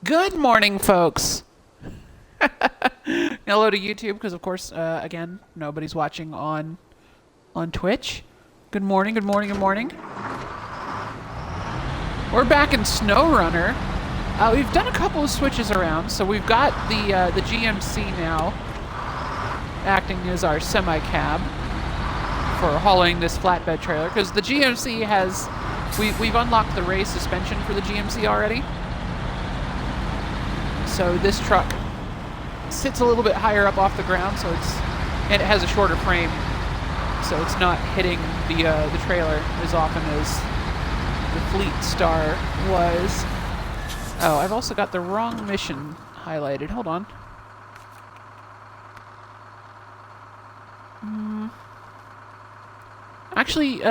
Good morning, folks. Hello to YouTube, because of course, again, nobody's watching on Twitch. Good morning, good morning, good morning. We're back in SnowRunner. We've done a couple of switches around, so we've got the GMC now acting as our semi-cab for hauling this flatbed trailer, because the GMC has... We've unlocked the raised suspension for the GMC already. So this truck sits a little bit higher up off the ground, so and it has a shorter frame, so it's not hitting the trailer as often as the Fleet Star was. Oh, I've also got the wrong mission highlighted. Hold on. Actually,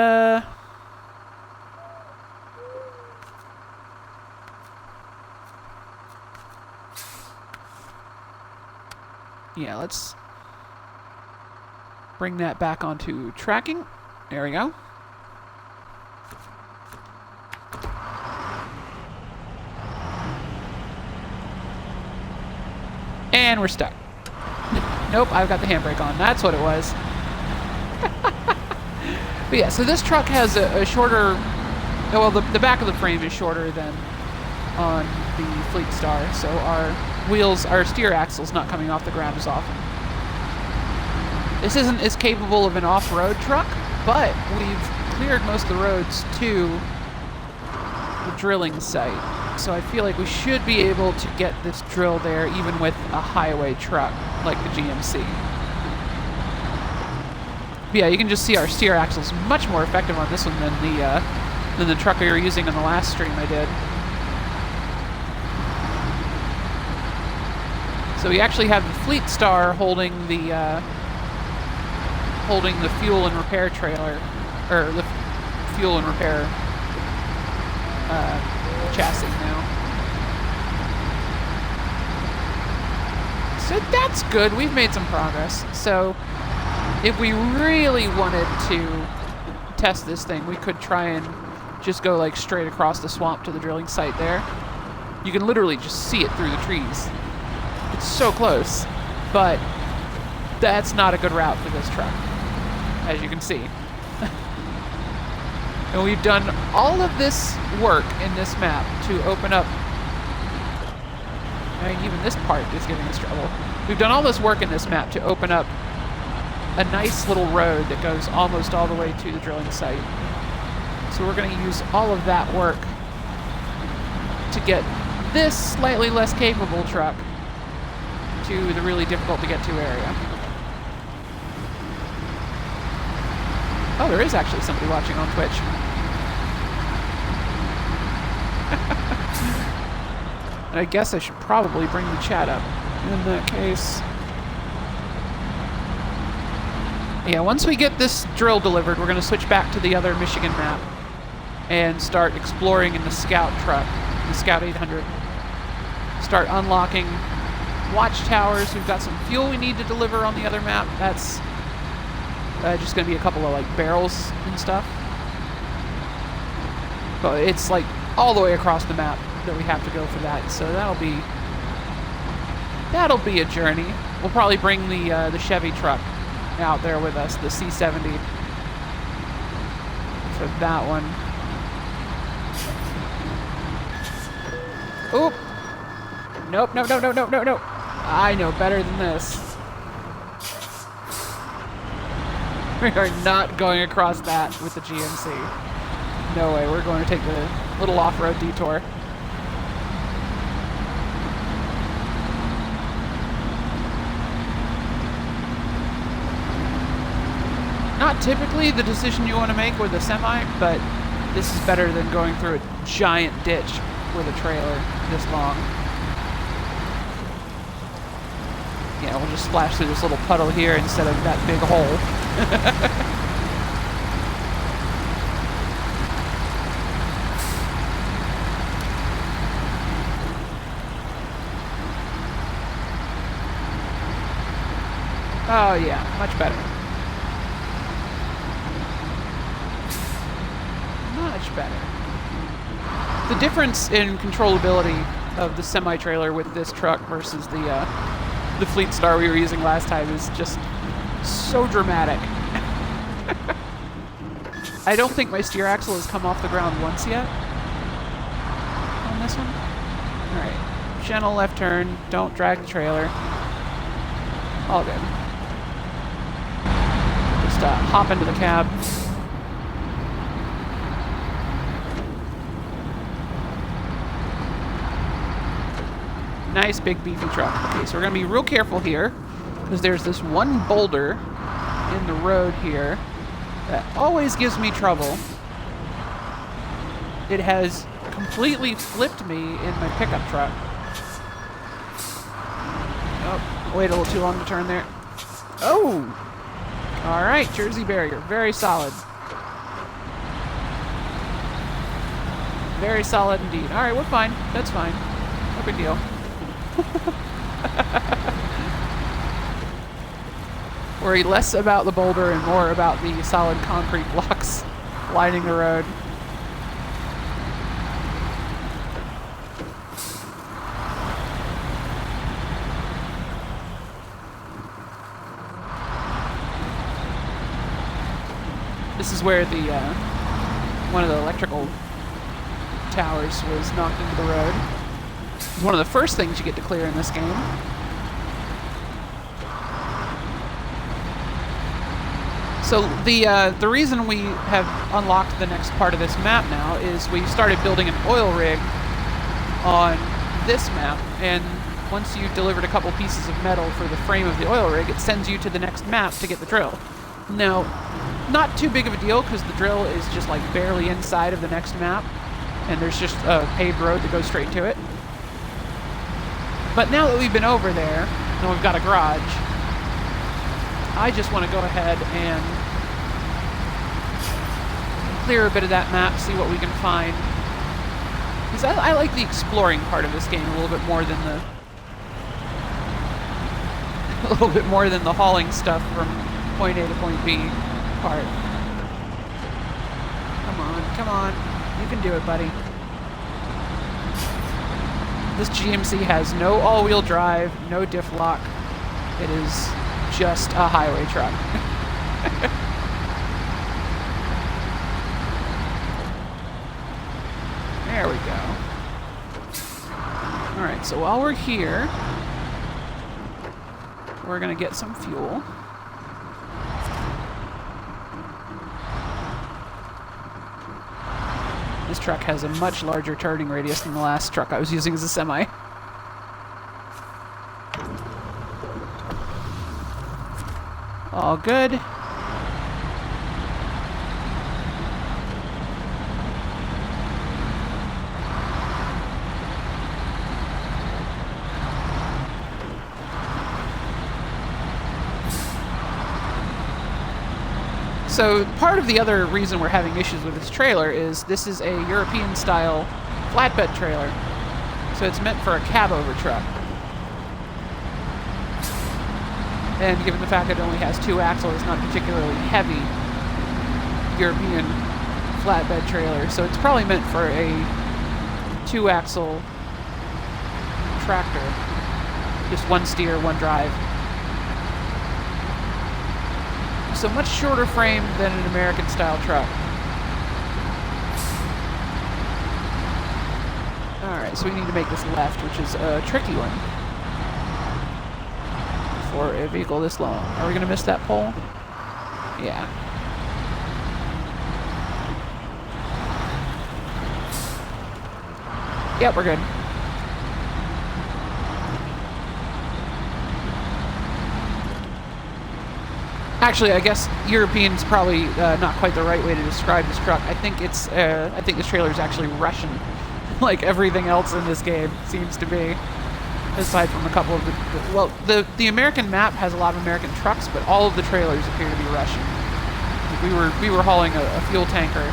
yeah, let's bring that back onto tracking. There we go. And we're stuck. Nope, I've got the handbrake on. That's what it was. But yeah, so this truck has a shorter... Well, the back of the frame is shorter than on the Fleet Star, so our steer axle's not coming off the ground as often. This isn't as capable of an off-road truck, but we've cleared most of the roads to the drilling site. So I feel like we should be able to get this drill there even with a highway truck like the GMC. But yeah, you can just see our steer axle's much more effective on this one than the truck we were using on the last stream I did. So we actually have the Fleet Star holding the fuel and repair trailer, or the fuel and repair chassis now. So that's good. We've made some progress. So if we really wanted to test this thing, we could try and just go like straight across the swamp to the drilling site there. You can literally just see it through the trees. It's so close, but that's not a good route for this truck, as you can see. And we've done all of this work in this map to open up... I mean, even this part is giving us trouble. We've done all this work in this map to open up a nice little road that goes almost all the way to the drilling site. So we're going to use all of that work to get this slightly less capable truck to the really difficult to get to area. Oh, there is actually somebody watching on Twitch. And I guess I should probably bring the chat up in that case. Yeah, once we get this drill delivered, we're going to switch back to the other Michigan map and start exploring in the Scout truck, the Scout 800. Start unlocking watchtowers. We've got some fuel we need to deliver on the other map. That's just going to be a couple of like barrels and stuff. But it's like all the way across the map that we have to go for that. So that'll be a journey. We'll probably bring the Chevy truck out there with us, the C70, for that one. Oop! Nope, no, no, no, no, no, no. I know better than this. We are not going across that with the GMC. No way, we're going to take the little off-road detour. Not typically the decision you want to make with a semi, but this is better than going through a giant ditch with a trailer this long. Yeah, we'll just splash through this little puddle here instead of that big hole. Oh yeah, much better. Much better. The difference in controllability of the semi-trailer with this truck versus the Fleet Star we were using last time is just so dramatic. I don't think my steer axle has come off the ground once yet on this one. All right, gentle left turn. Don't drag the trailer. All good. Just hop into the cab. Nice big beefy truck. Okay, so we're gonna be real careful here because there's this one boulder in the road here that always gives me trouble. It has completely flipped me in my pickup truck. Oh, wait a little too long to turn there. Oh! All right, Jersey barrier, very solid. Very solid indeed. All right, we're fine. That's fine. No big deal. Worry less about the boulder and more about the solid concrete blocks lining the road. This is where the one of the electrical towers was knocked into the road. It's one of the first things you get to clear in this game. So the reason we have unlocked the next part of this map now is we started building an oil rig on this map, and once you've delivered a couple pieces of metal for the frame of the oil rig, it sends you to the next map to get the drill. Now, not too big of a deal because the drill is just like barely inside of the next map, and there's just a paved road that goes straight to it. But now that we've been over there, and we've got a garage, I just want to go ahead and clear a bit of that map, see what we can find. Because I like the exploring part of this game a little bit more than the hauling stuff from point A to point B part. Come on, you can do it, buddy. This GMC has no all-wheel drive, no diff lock. It is just a highway truck. There we go. All right, so while we're here, we're gonna get some fuel. This truck has a much larger turning radius than the last truck I was using as a semi. All good. So part of the other reason we're having issues with this trailer is this is a European-style flatbed trailer. So it's meant for a cab-over truck. And given the fact that it only has 2 axles, it's not particularly heavy European flatbed trailer. So it's probably meant for a 2-axle tractor. Just 1 steer, 1 drive. So much shorter frame than an American-style truck. Alright, so we need to make this left, which is a tricky one for a vehicle this long. Are we going to miss that pole? Yeah. Yep, we're good. Actually, I guess European's probably not quite the right way to describe this truck. I think it's I think this trailer is actually Russian, like everything else in this game seems to be. Aside from a couple of the American map has a lot of American trucks, but all of the trailers appear to be Russian. We were hauling a fuel tanker.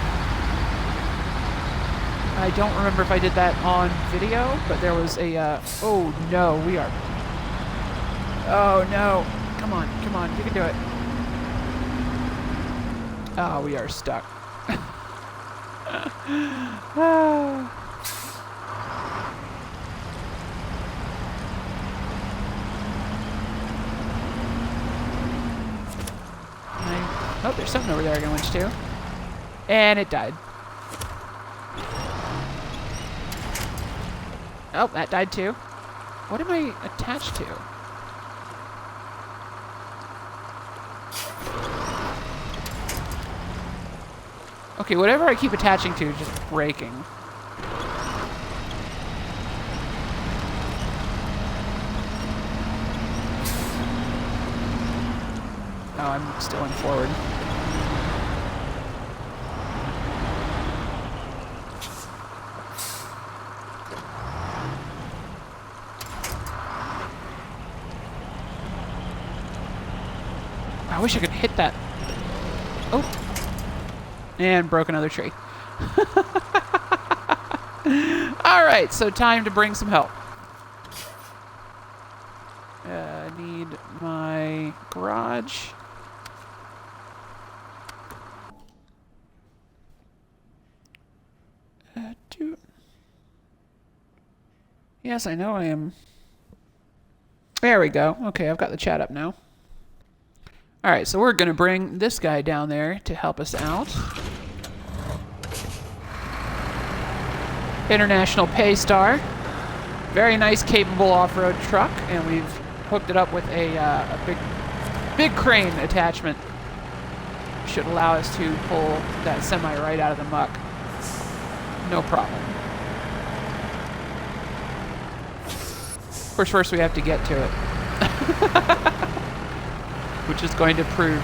I don't remember if I did that on video, but there was a oh no, we are. Oh no! Come on, you can do it. Oh, we are stuck. Oh, there's something over there I can winch to. And it died. Oh, that died too. What am I attached to? Okay, whatever I keep attaching to is just breaking. Oh, I'm still in forward. I wish I could hit that. Oh. And broke another tree. Alright, so time to bring some help. I need my garage. Yes, I know I am. There we go. Okay, I've got the chat up now. Alright, so we're going to bring this guy down there to help us out. International Paystar. Very nice, capable off-road truck, and we've hooked it up with a big crane attachment. Should allow us to pull that semi right out of the muck. No problem. Of course, first we have to get to it. Which is going to prove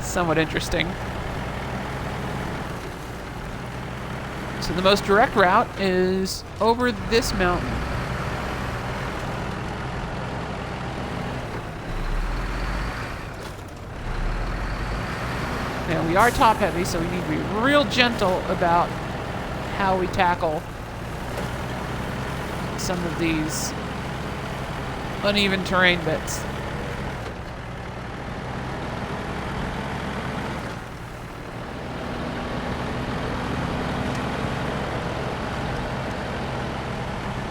somewhat interesting. So the most direct route is over this mountain. Now we are top heavy, so we need to be real gentle about how we tackle some of these uneven terrain bits.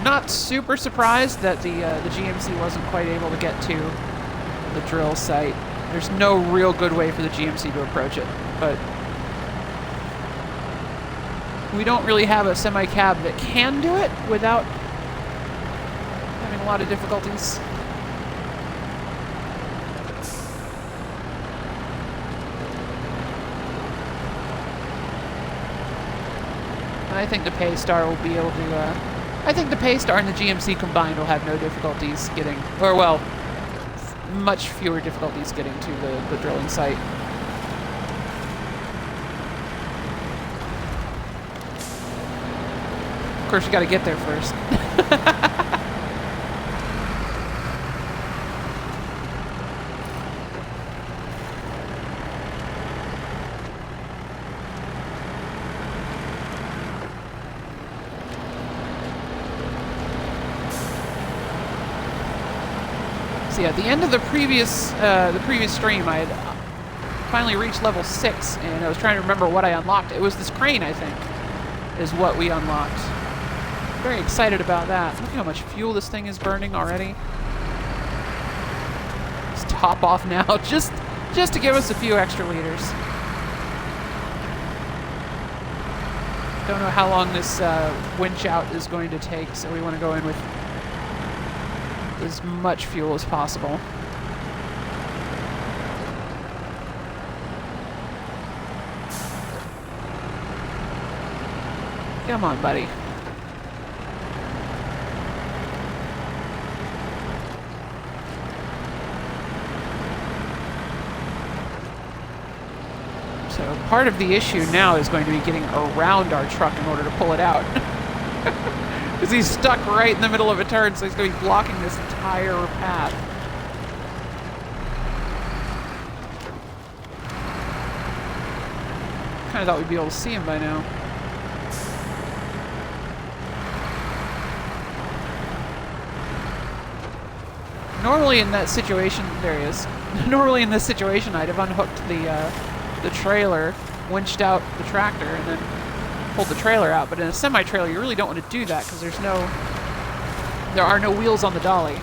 Not super surprised that the GMC wasn't quite able to get to the drill site. There's no real good way for the GMC to approach it, but we don't really have a semi-cab that can do it without having a lot of difficulties. And I think the Paystar will be able to I think the Paystar and the GMC combined will have no difficulties getting, or well, much fewer difficulties getting to the drilling site. Of course, you got to get there first. See, at the end of the previous stream, I had finally reached level 6, and I was trying to remember what I unlocked. It was this crane, I think, is what we unlocked. Very excited about that. Look at how much fuel this thing is burning already. Let's top off now, just to give us a few extra liters. Don't know how long this winch out is going to take, so we want to go in with as much fuel as possible. Come on, buddy. So part of the issue now is going to be getting around our truck in order to pull it out. Because he's stuck right in the middle of a turn, so he's going to be blocking this entire path. Kind of thought we'd be able to see him by now. Normally in that situation, there he is. Normally in this situation, I'd have unhooked the trailer, winched out the tractor, and then pulled the trailer out. But in a semi-trailer, you really don't want to do that because there are no wheels on the dolly,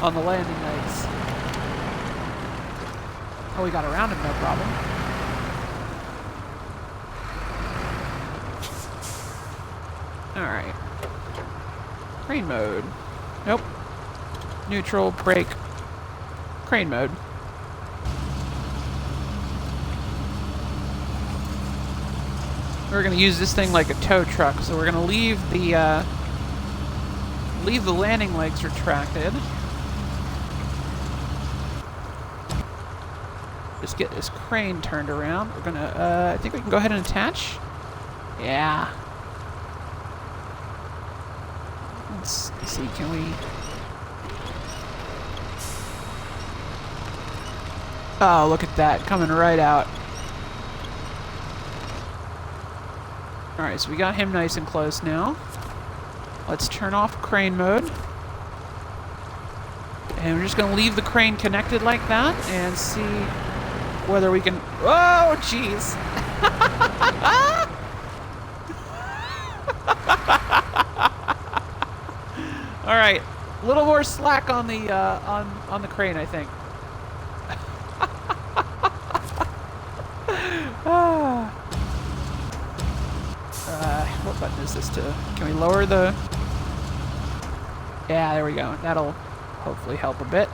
on the landing legs. Oh, we got around him, no problem. Alright. Crane mode. Nope. Neutral, brake. Crane mode. We're gonna use this thing like a tow truck, so we're gonna leave the landing legs retracted. Just get this crane turned around. We're gonna, I think we can go ahead and attach. Yeah. Let's see, can we... Oh, look at that, coming right out. Alright, so we got him nice and close now. Let's turn off crane mode. And we're just going to leave the crane connected like that and see whether we can... Oh, jeez! Alright, a little more slack on the on the crane, I think. What button is this to... Can we lower the... Yeah, there we go. That'll hopefully help a bit.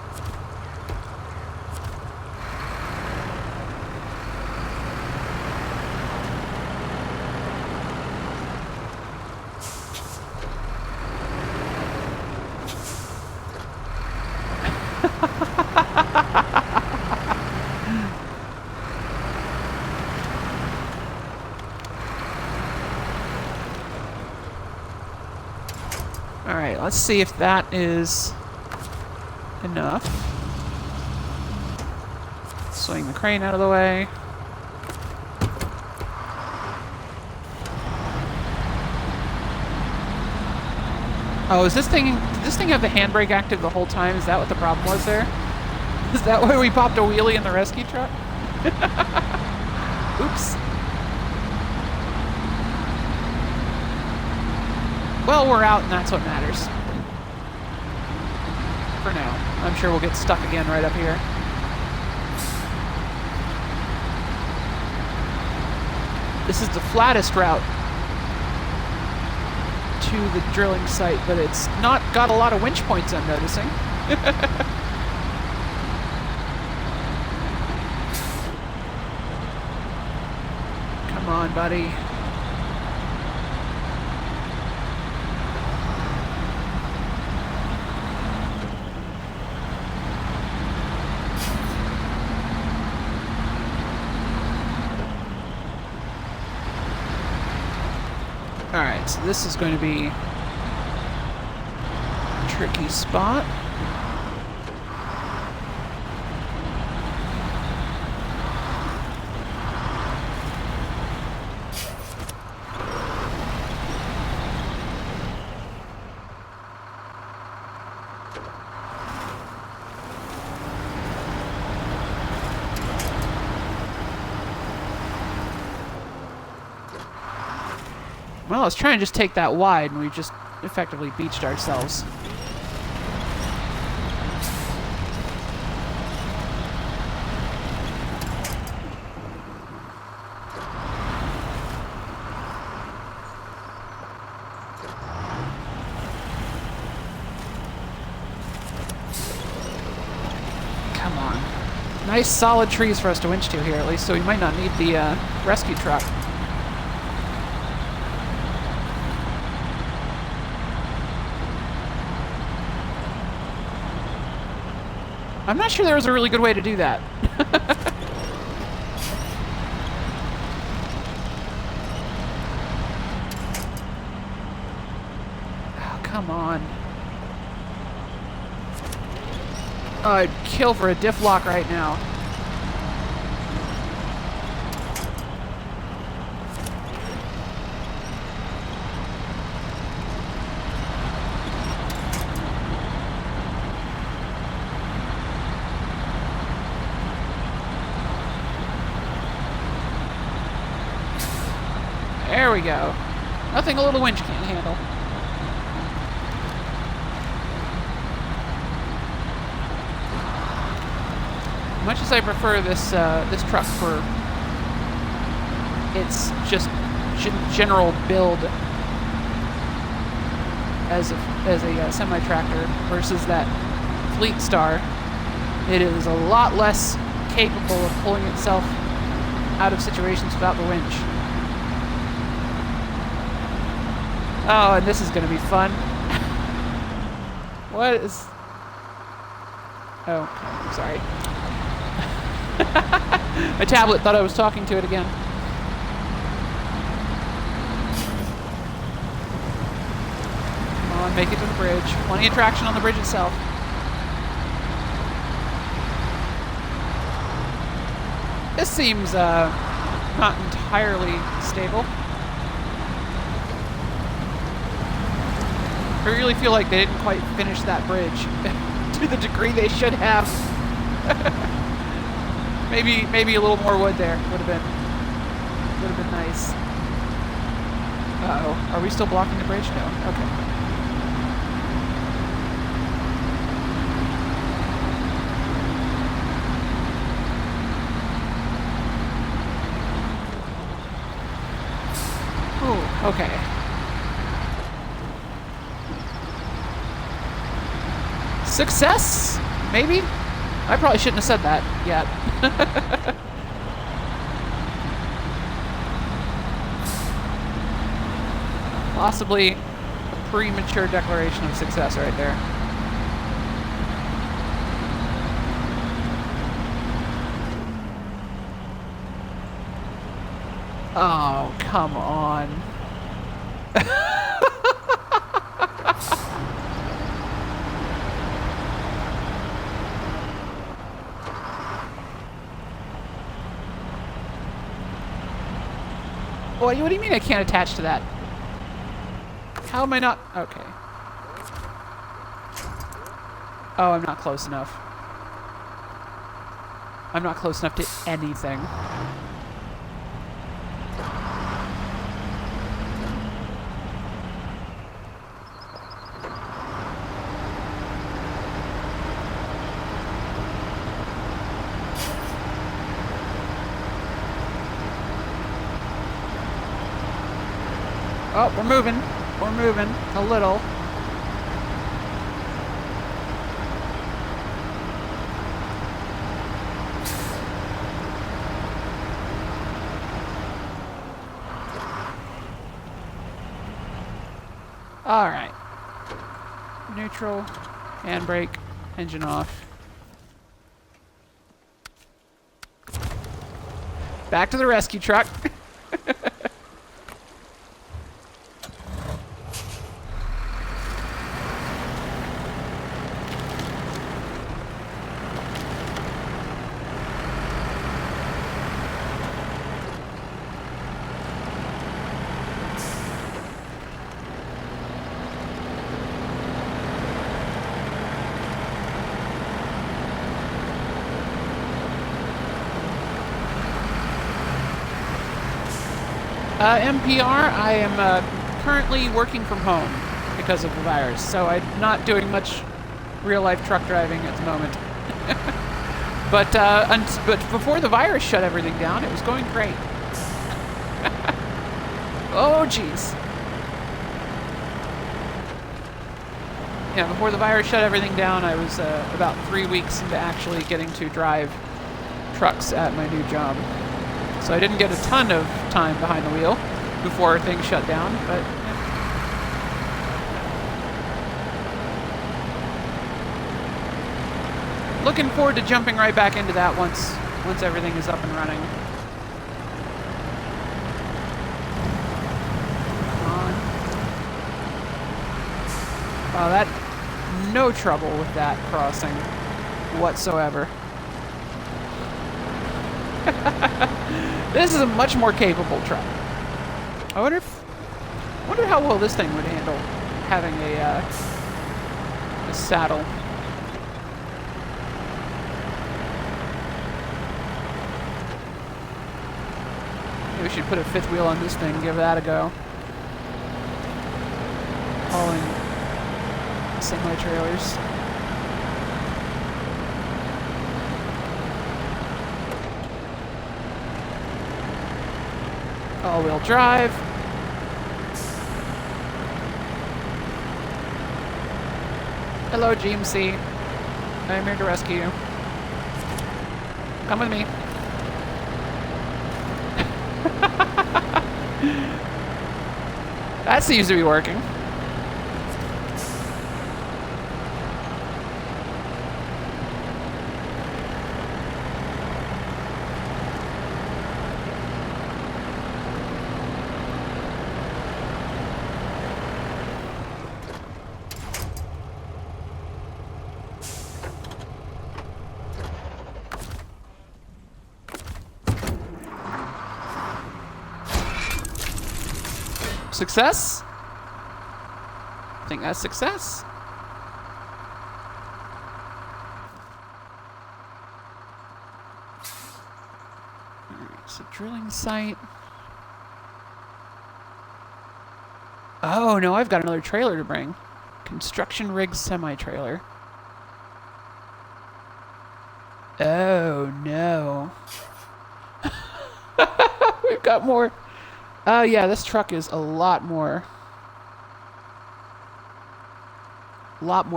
Alright, let's see if that is enough. Swing the crane out of the way. Oh, is this thing... Did this thing have the handbrake active the whole time? Is that what the problem was there? Is that why we popped a wheelie in the rescue truck? Oops. Well, we're out, and that's what matters. For now. I'm sure we'll get stuck again right up here. This is the flattest route to the drilling site, but it's not got a lot of winch points, I'm noticing. Come on, buddy. Alright, so this is going to be a tricky spot. Well, I was trying to just take that wide, and we just effectively beached ourselves. Come on. Nice solid trees for us to winch to here, at least, so we might not need the rescue truck. I'm not sure there was a really good way to do that. Oh, come on. Oh, I'd kill for a diff lock right now. There we go. Nothing a little winch can't handle. much as I prefer this this truck for its just general build as a semi-tractor versus that Fleet Star, it is a lot less capable of pulling itself out of situations without the winch. Oh, and this is going to be fun. What is... Oh, I'm sorry. My tablet thought I was talking to it again. Come on, make it to the bridge. Plenty of traction on the bridge itself. This seems not entirely stable. I really feel like they didn't quite finish that bridge to the degree they should have. maybe a little more wood there would have been nice. Uh-oh, are we still blocking the bridge? No. Okay. Ooh, okay. Success? Maybe? I probably shouldn't have said that yet. Possibly a premature declaration of success right there. Oh, come on. What do you mean I can't attach to that? How am I not? Okay. Oh, I'm not close enough. I'm not close enough to anything. Oh, we're moving. We're moving a little. All right. Neutral, handbrake, engine off. Back to the rescue truck. NPR, I am currently working from home because of the virus, so I'm not doing much real-life truck driving at the moment. but before the virus shut everything down, it was going great. Oh, jeez. Yeah, before the virus shut everything down, I was about 3 weeks into actually getting to drive trucks at my new job. So I didn't get a ton of time behind the wheel before things shut down, but yeah. Looking forward to jumping right back into that once everything is up and running. Come on. Oh, that no trouble with that crossing whatsoever. This is a much more capable truck. I wonder how well this thing would handle having a saddle. Maybe we should put a fifth wheel on this thing and give that a go. Hauling semi-trailers. All-wheel drive. Hello, GMC. I am here to rescue you. Come with me. That seems to be working. Success? I think that's success. Alright, so drilling site. Oh no, I've got another trailer to bring. Construction rig semi-trailer. Oh no. We've got more. Oh yeah, this truck is a lot more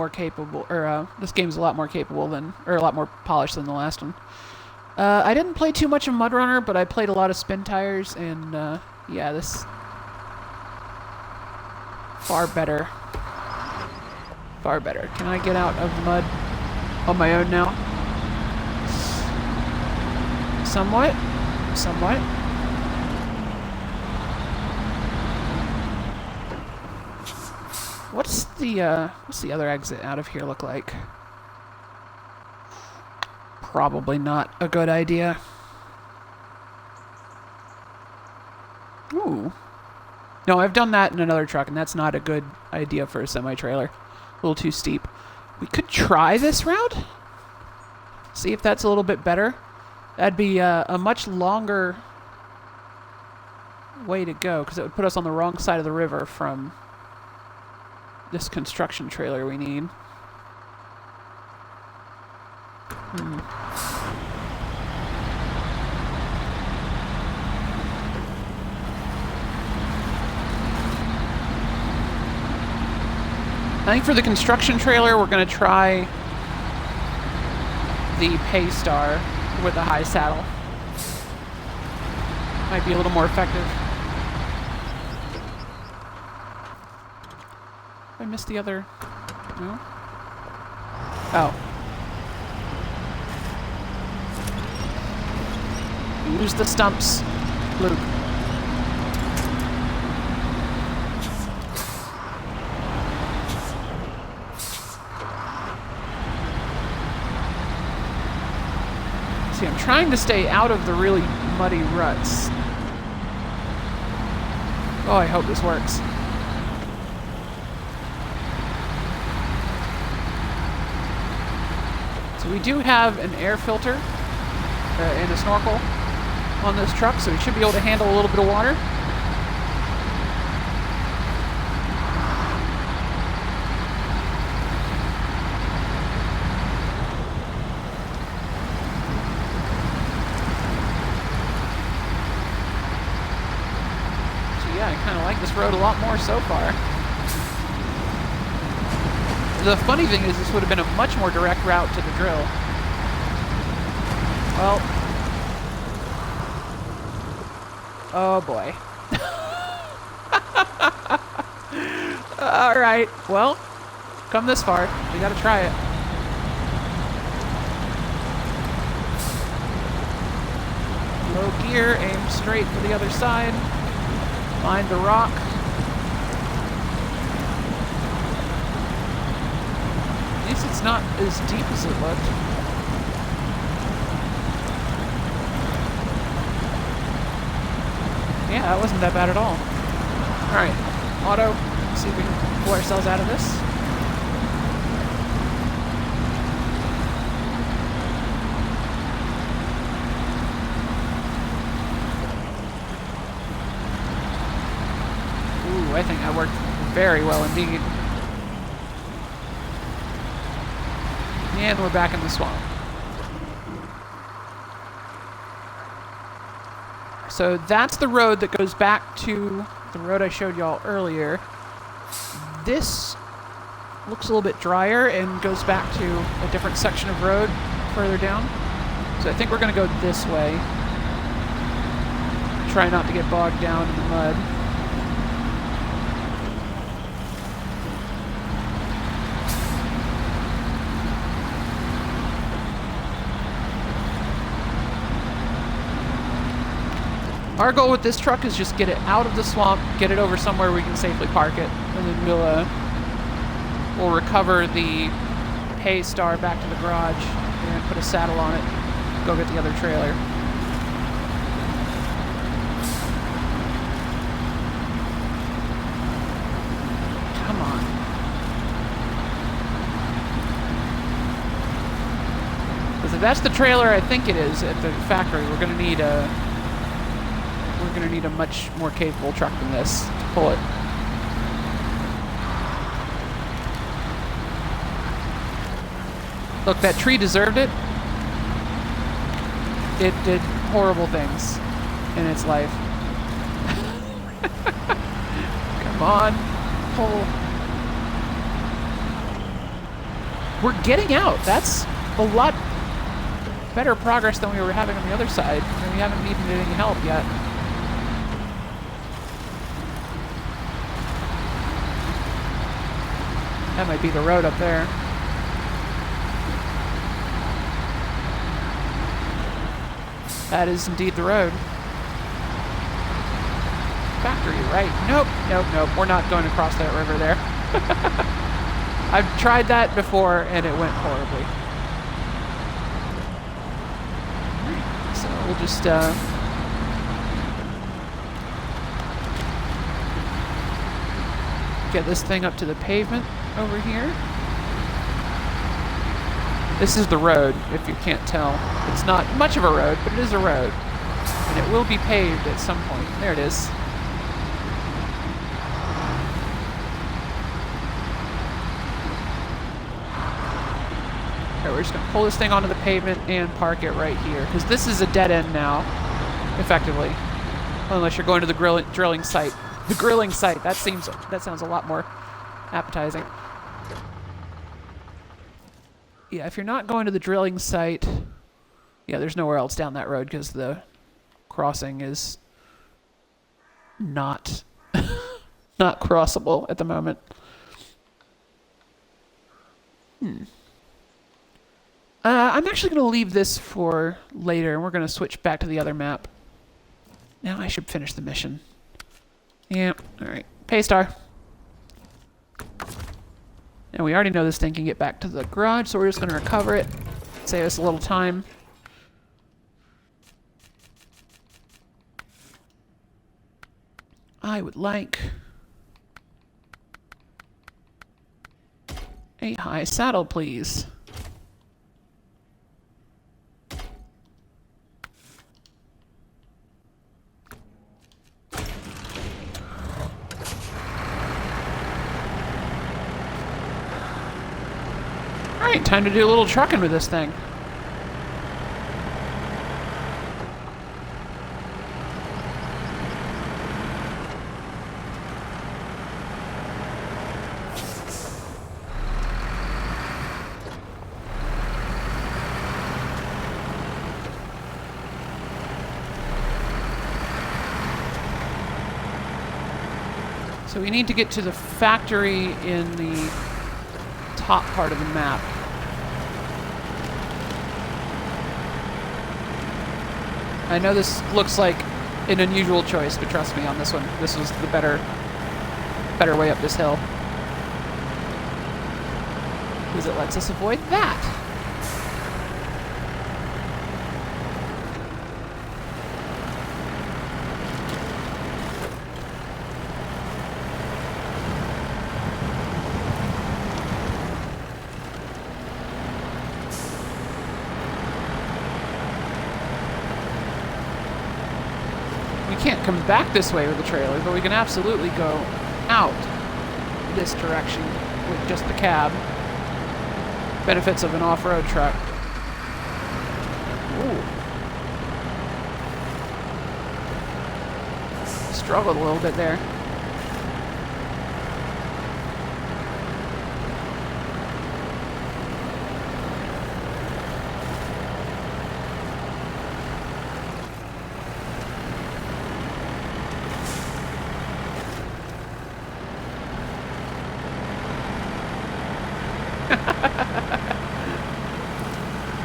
capable, or this game's a lot more capable than, or a lot more polished than the last one. I didn't play too much of MudRunner, but I played a lot of Spintires, and yeah, this far better. Far better. Can I get out of the mud on my own now? Somewhat. Somewhat. What's the other exit out of here look like? Probably not a good idea. Ooh. No, I've done that in another truck, and that's not a good idea for a semi-trailer. A little too steep. We could try this route. See if that's a little bit better. That'd be a much longer way to go, because it would put us on the wrong side of the river from this construction trailer we need. I think for the construction trailer, we're going to try the Paystar with the high saddle. Might be a little more effective. I missed the other. No? Oh. Use the stumps, Luke. See, I'm trying to stay out of the really muddy ruts. Oh, I hope this works. So we do have an air filter and a snorkel on this truck, so we should be able to handle a little bit of water. So yeah, I kind of like this road a lot more so far. The funny thing is, this would have been a much more direct route to the drill. Well. Oh boy. Alright, well, come this far. We gotta try it. Low gear, aim straight for the other side. Find the rock. At least it's not as deep as it looked. Yeah, that wasn't that bad at all. Alright, auto. See if we can pull ourselves out of this. Ooh, I think that worked very well indeed. And we're back in the swamp. So that's the road that goes back to the road I showed y'all earlier. This looks a little bit drier and goes back to a different section of road further down. So I think we're going to go this way. Try not to get bogged down in the mud. Our goal with this truck is just get it out of the swamp, get it over somewhere we can safely park it, and then we'll recover the Paystar back to the garage and put a saddle on it, go get the other trailer. Come on. Because if that's the trailer I think it is at the factory, we're going to need a much more capable truck than this to pull it. Look, that tree deserved it. It did horrible things in its life. Come on, pull. We're getting out. That's a lot better progress than we were having on the other side. And we haven't needed any help yet. That might be the road up there. That is indeed the road. Factory, right? Nope, nope, nope. We're not going across that river there. I've tried that before and it went horribly. So we'll just get this thing up to the pavement over here. This is the road, if you can't tell. It's not much of a road, but it is a road. And it will be paved at some point. There it is. Alright, we're just going to pull this thing onto the pavement and park it right here. Because this is a dead end now, effectively. Unless you're going to the drilling site. The grilling site. That sounds a lot more appetizing. Yeah, if you're not going to the drilling site, yeah, there's nowhere else down that road because the crossing is not not crossable at the moment. I'm actually going to leave this for later, and we're going to switch back to the other map. Now I should finish the mission. Yeah, alright. Paystar. And we already know this thing can get back to the garage, so we're just going to recover it. Save us a little time. I would like a high saddle, please. Alright, time to do a little trucking with this thing. So we need to get to the factory in the top part of the map. I know this looks like an unusual choice, but trust me on this one. This was the better way up this hill. Because it lets us avoid that. Can't come back this way with the trailer, but we can absolutely go out this direction with just the cab. Benefits of an off-road truck. Ooh. struggled a little bit there.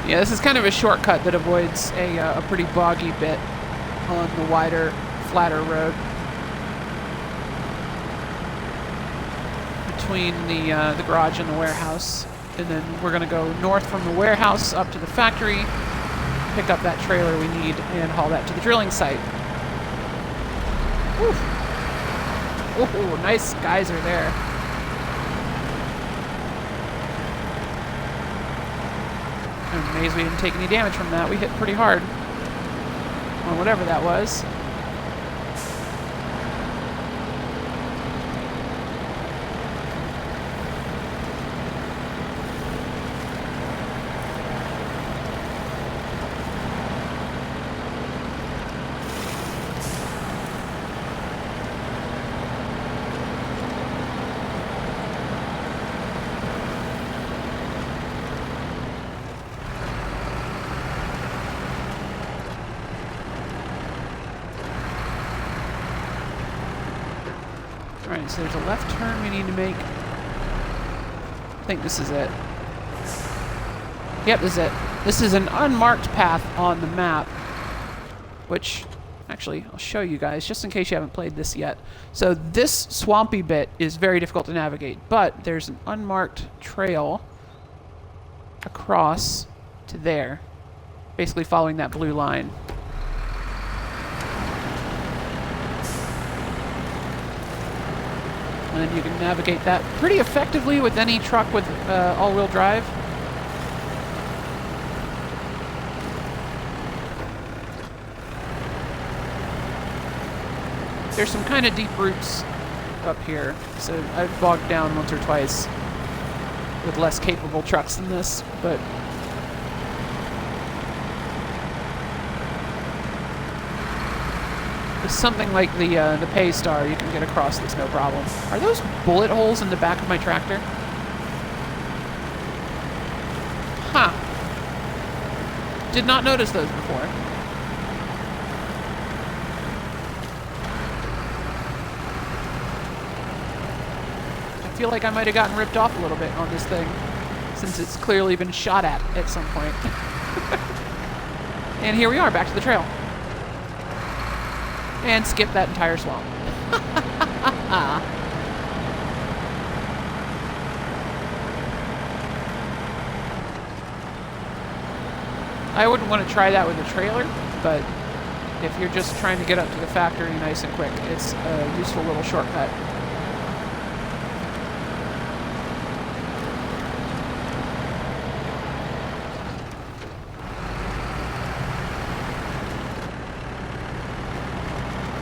Yeah, this is kind of a shortcut that avoids a pretty boggy bit on the wider, flatter road between the garage and the warehouse. And then we're going to go north from the warehouse up to the factory, pick up that trailer we need, and haul that to the drilling site. Ooh, nice geyser there. I'm amazed we didn't take any damage from that. We hit pretty hard on whatever that was. Alright, so there's a left turn we need to make. I think this is it. Yep, this is it. This is an unmarked path on the map, which, actually, I'll show you guys, just in case you haven't played this yet. So this swampy bit is very difficult to navigate, but there's an unmarked trail across to there, basically following that blue line. And then you can navigate that pretty effectively with any truck with all-wheel drive. There's some kind of deep roots up here, so I've bogged down once or twice with less capable trucks than this, but with something like the Paystar, you can get across this no problem. Are those bullet holes in the back of my tractor? Huh. Did not notice those before. I feel like I might have gotten ripped off a little bit on this thing, since it's clearly been shot at some point. And here we are, back to the trail. And skip that entire swamp. I wouldn't want to try that with a trailer, but if you're just trying to get up to the factory nice and quick, it's a useful little shortcut.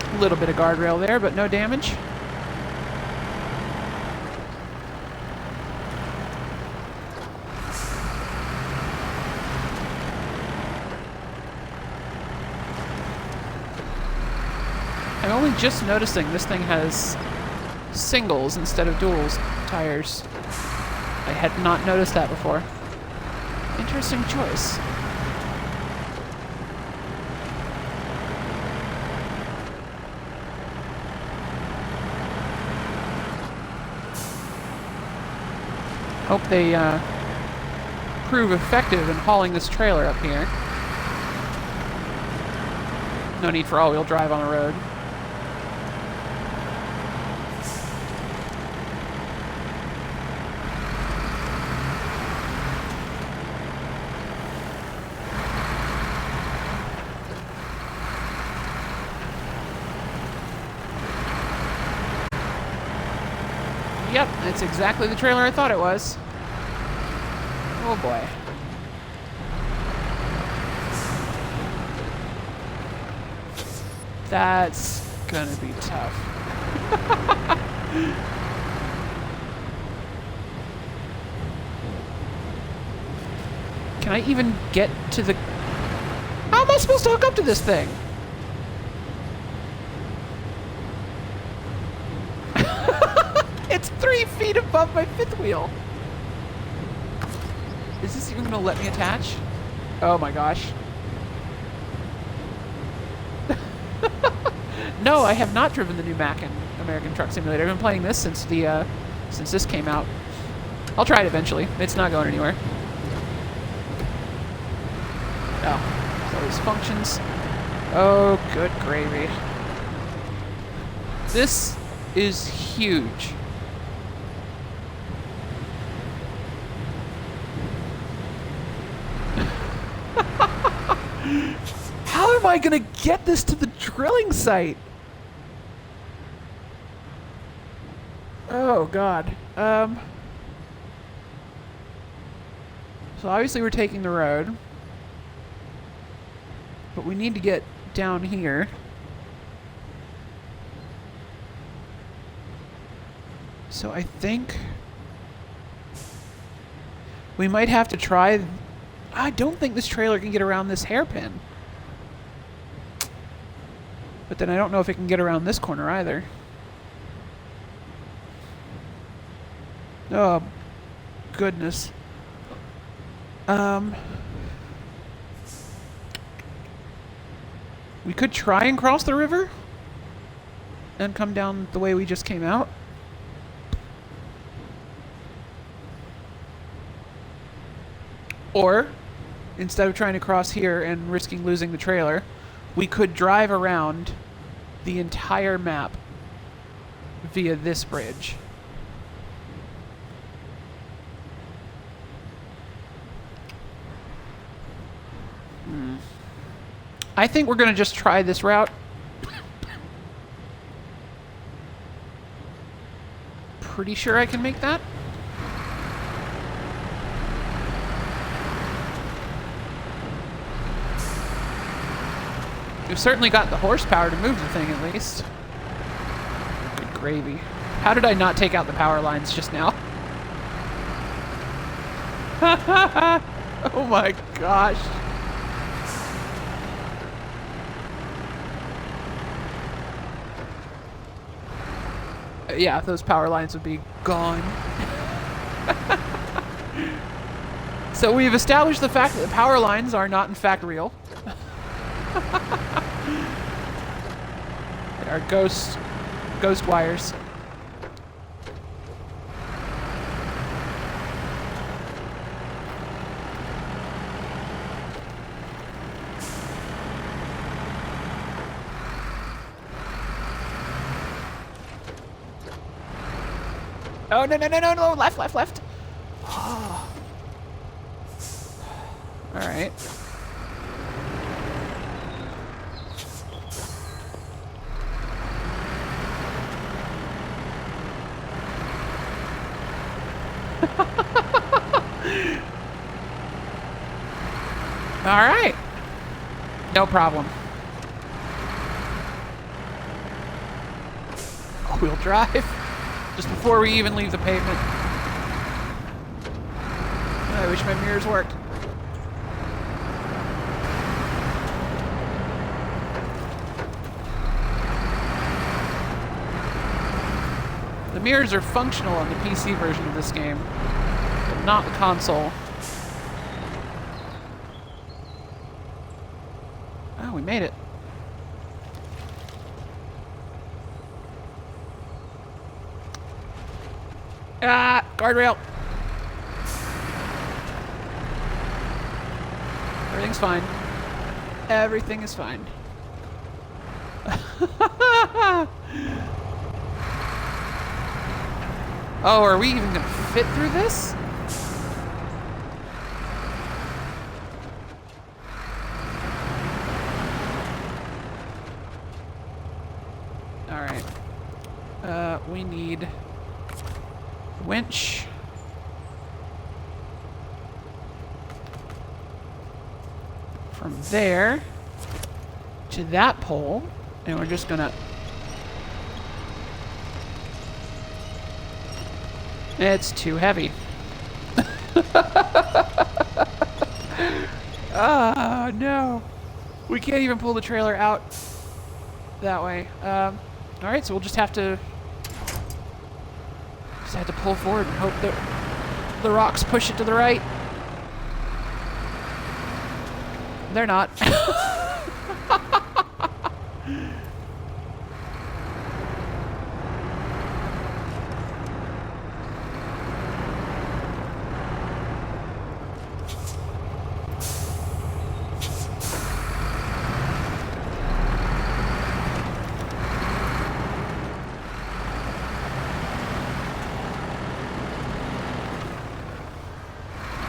A little bit of guardrail there, but no damage. I'm only just noticing this thing has singles instead of duals tires. I had not noticed that before. Interesting choice. Hope they prove effective in hauling this trailer up here. No need for all-wheel drive on the road. Yep, it's exactly the trailer I thought it was. Oh boy. That's gonna be tough. Can I even get to the... How am I supposed to hook up to this thing? It's 3 feet above my fifth wheel. Is this even gonna let me attach? Oh my gosh. No, I have not driven the new Mac in American Truck Simulator. I've been playing this since this came out. I'll try it eventually. It's not going anywhere. Oh, close functions. Oh, good gravy. This is huge. How am I gonna get this to the drilling site? Oh God. So obviously we're taking the road, but we need to get down here. So I think we might have to try. I don't think this trailer can get around this hairpin. But then I don't know if it can get around this corner either. Oh, goodness. We could try and cross the river and come down the way we just came out. Or, instead of trying to cross here and risking losing the trailer, we could drive around the entire map via this bridge. I think we're going to just try this route. Pretty sure I can make that. We've certainly got the horsepower to move the thing, at least. Good gravy. How did I not take out the power lines just now? Oh my gosh. Yeah, those power lines would be gone. So we've established the fact that the power lines are not in fact real. They are ghost wires. Oh, no, no, no, no, no, left, left, left. Oh. All right. All right. No problem. All-wheel drive. Just before we even leave the pavement. I wish my mirrors worked. The mirrors are functional on the PC version of this game, but not the console. Oh, we made it. Ah, guardrail. Everything's fine. Everything is fine. Oh, are we even gonna fit through this? All right. We need winch. From there to that pole, and we're just gonna... It's too heavy. Oh, no. We can't even pull the trailer out that way. Alright, so we'll just have to Just had to pull forward and hope that the rocks push it to the right. They're not.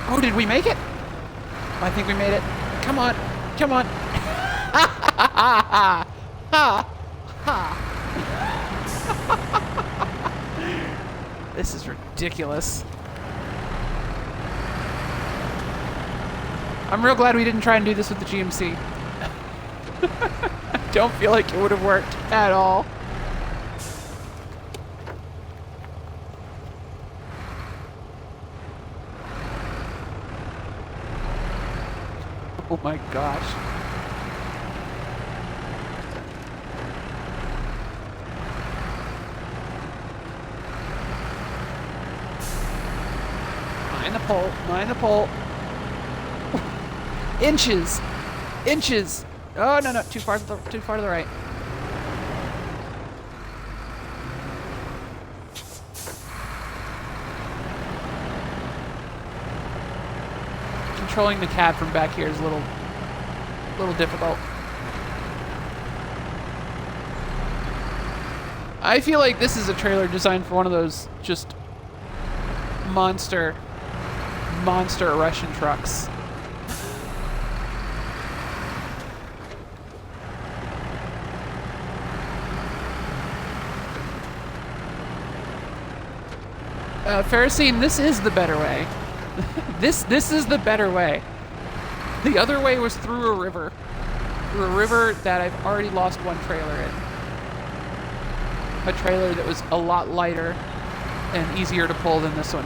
Oh, did we make it? I think we made it. Come on. Come on. Ha ha ha. This is ridiculous. I'm real glad we didn't try and do this with the GMC. I don't feel like it would have worked at all. Oh my gosh. Mind the pole, mind the pole. Inches! Inches! Oh no, no, too far to the right. Controlling the cab from back here is a little difficult. I feel like this is a trailer designed for one of those just monster Russian trucks. Ferricine, this is the better way. This is the better way. The other way was through a river. Through a river that I've already lost one trailer in. A trailer that was a lot lighter and easier to pull than this one.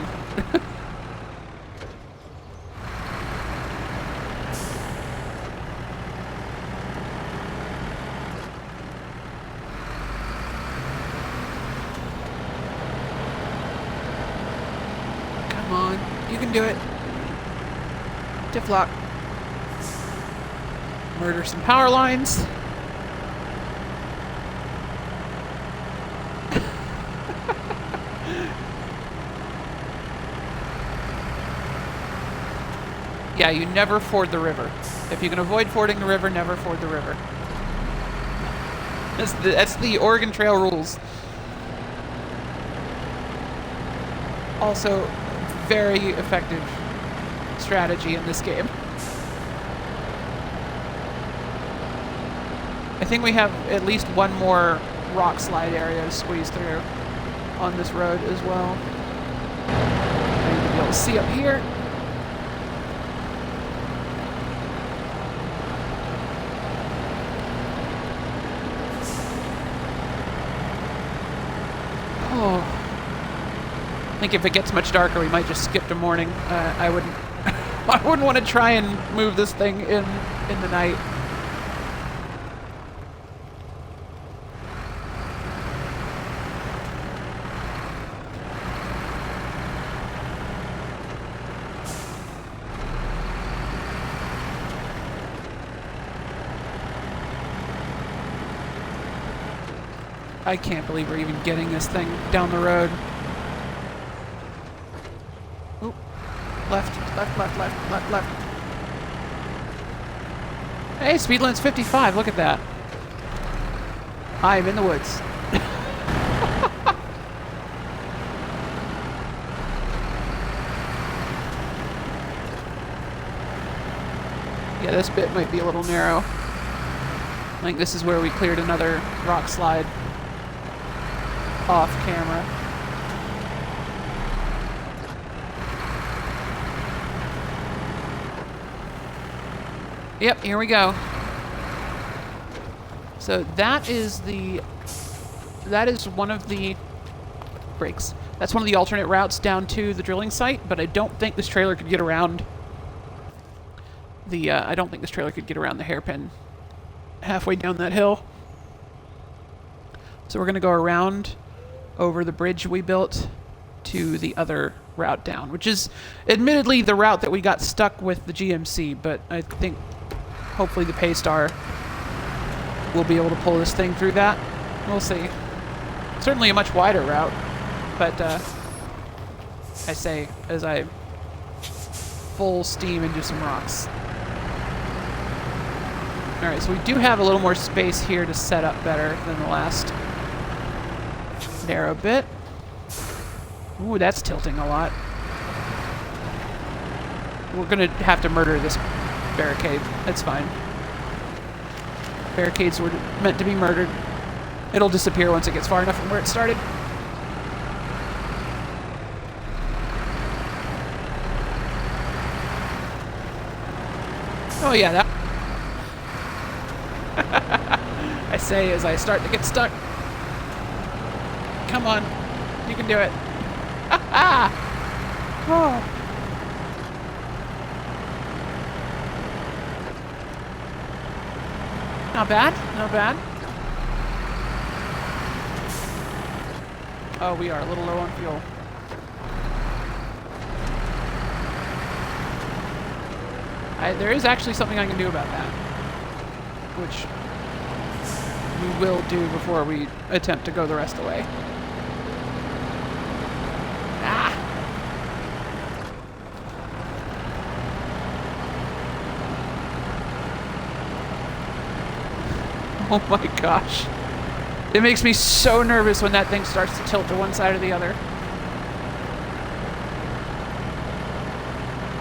Come on, you can do it. Diff lock. Murder some power lines. Yeah, you never ford the river. If you can avoid fording the river, never ford the river. That's the Oregon Trail rules. Also, very effective strategy in this game. I think we have at least one more rock slide area to squeeze through on this road as well. I need to be able to see up here. Oh. I think if it gets much darker, we might just skip to morning. I wouldn't I wouldn't want to try and move this thing in the night. I can't believe we're even getting this thing down the road. Oop. Left. Hey, speed limit's 55. Look at that. I'm in the woods. Yeah, this bit might be a little narrow. I think this is where we cleared another rock slide off camera. Yep, here we go. So that is one of the brakes. That's one of the alternate routes down to the drilling site, but I don't think this trailer could get around the hairpin halfway down that hill. So we're gonna go around over the bridge we built to the other route down, which is admittedly the route that we got stuck with the GMC, but I think hopefully the Paystar will be able to pull this thing through that. We'll see. Certainly a much wider route, but I say as I full steam into some rocks. Alright, so we do have a little more space here to set up better than the last narrow bit. Ooh, that's tilting a lot. We're gonna have to murder this barricade. That's fine. Barricades were meant to be murdered. It'll disappear once it gets far enough from where it started. Oh yeah, that... I say as I start to get stuck. Come on. You can do it. Oh. Not bad, not bad. Oh, we are a little low on fuel. There is actually something I can do about that, which we will do before we attempt to go the rest of the way. Ah! Oh my gosh. It makes me so nervous when that thing starts to tilt to one side or the other.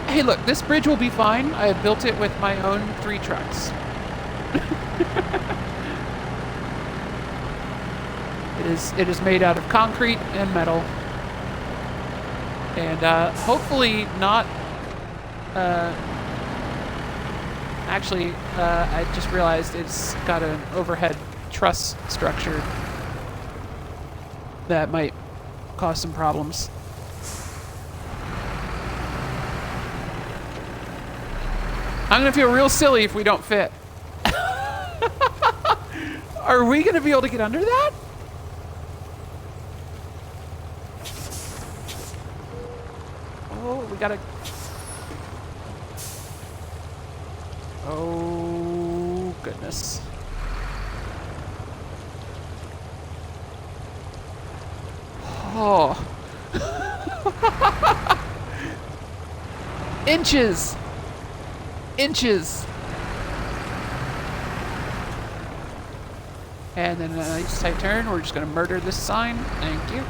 Hey look, this bridge will be fine. I have built it with my own 3 trucks. It is made out of concrete and metal. And hopefully not... actually, I just realized it's got an overhead truss structure that might cause some problems. I'm gonna feel real silly if we don't fit. Are we gonna be able to get under that? Oh, we gotta... Oh, goodness. Oh. Inches. Inches. And then a nice tight turn. We're just going to murder this sign. Thank you.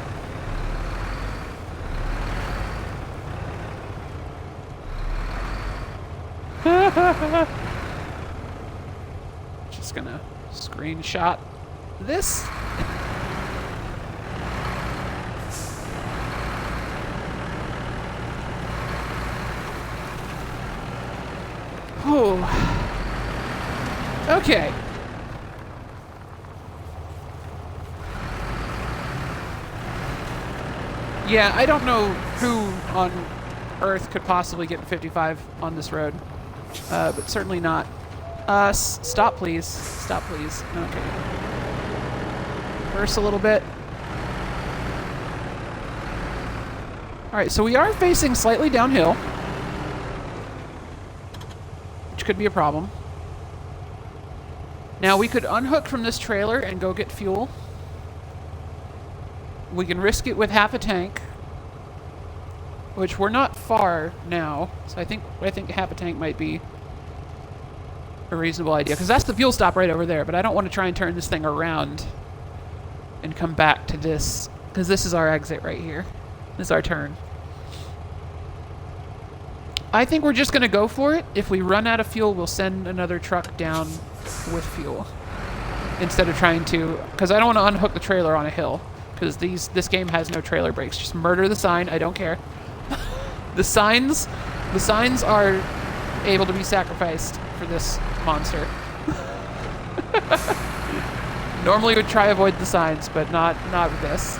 Just going to screenshot this. Oh. Okay. Yeah, I don't know who on Earth could possibly get 55 on this road, but certainly not us. Stop, please. Stop, please. Okay. Reverse a little bit. All right, so we are facing slightly downhill, which could be a problem. Now, we could unhook from this trailer and go get fuel. We can risk it with half a tank, which we're not far now, so I think half a tank might be a reasonable idea, because that's the fuel stop right over there, but I don't want to try and turn this thing around and come back to this, because this is our exit right here. This is our turn. I think we're just going to go for it. If we run out of fuel, we'll send another truck down with fuel instead of trying to, because I don't want to unhook the trailer on a hill, because this game has no trailer brakes. Just murder the sign. I don't care. The signs are able to be sacrificed for this monster. Normally would try avoid the signs, but not with this.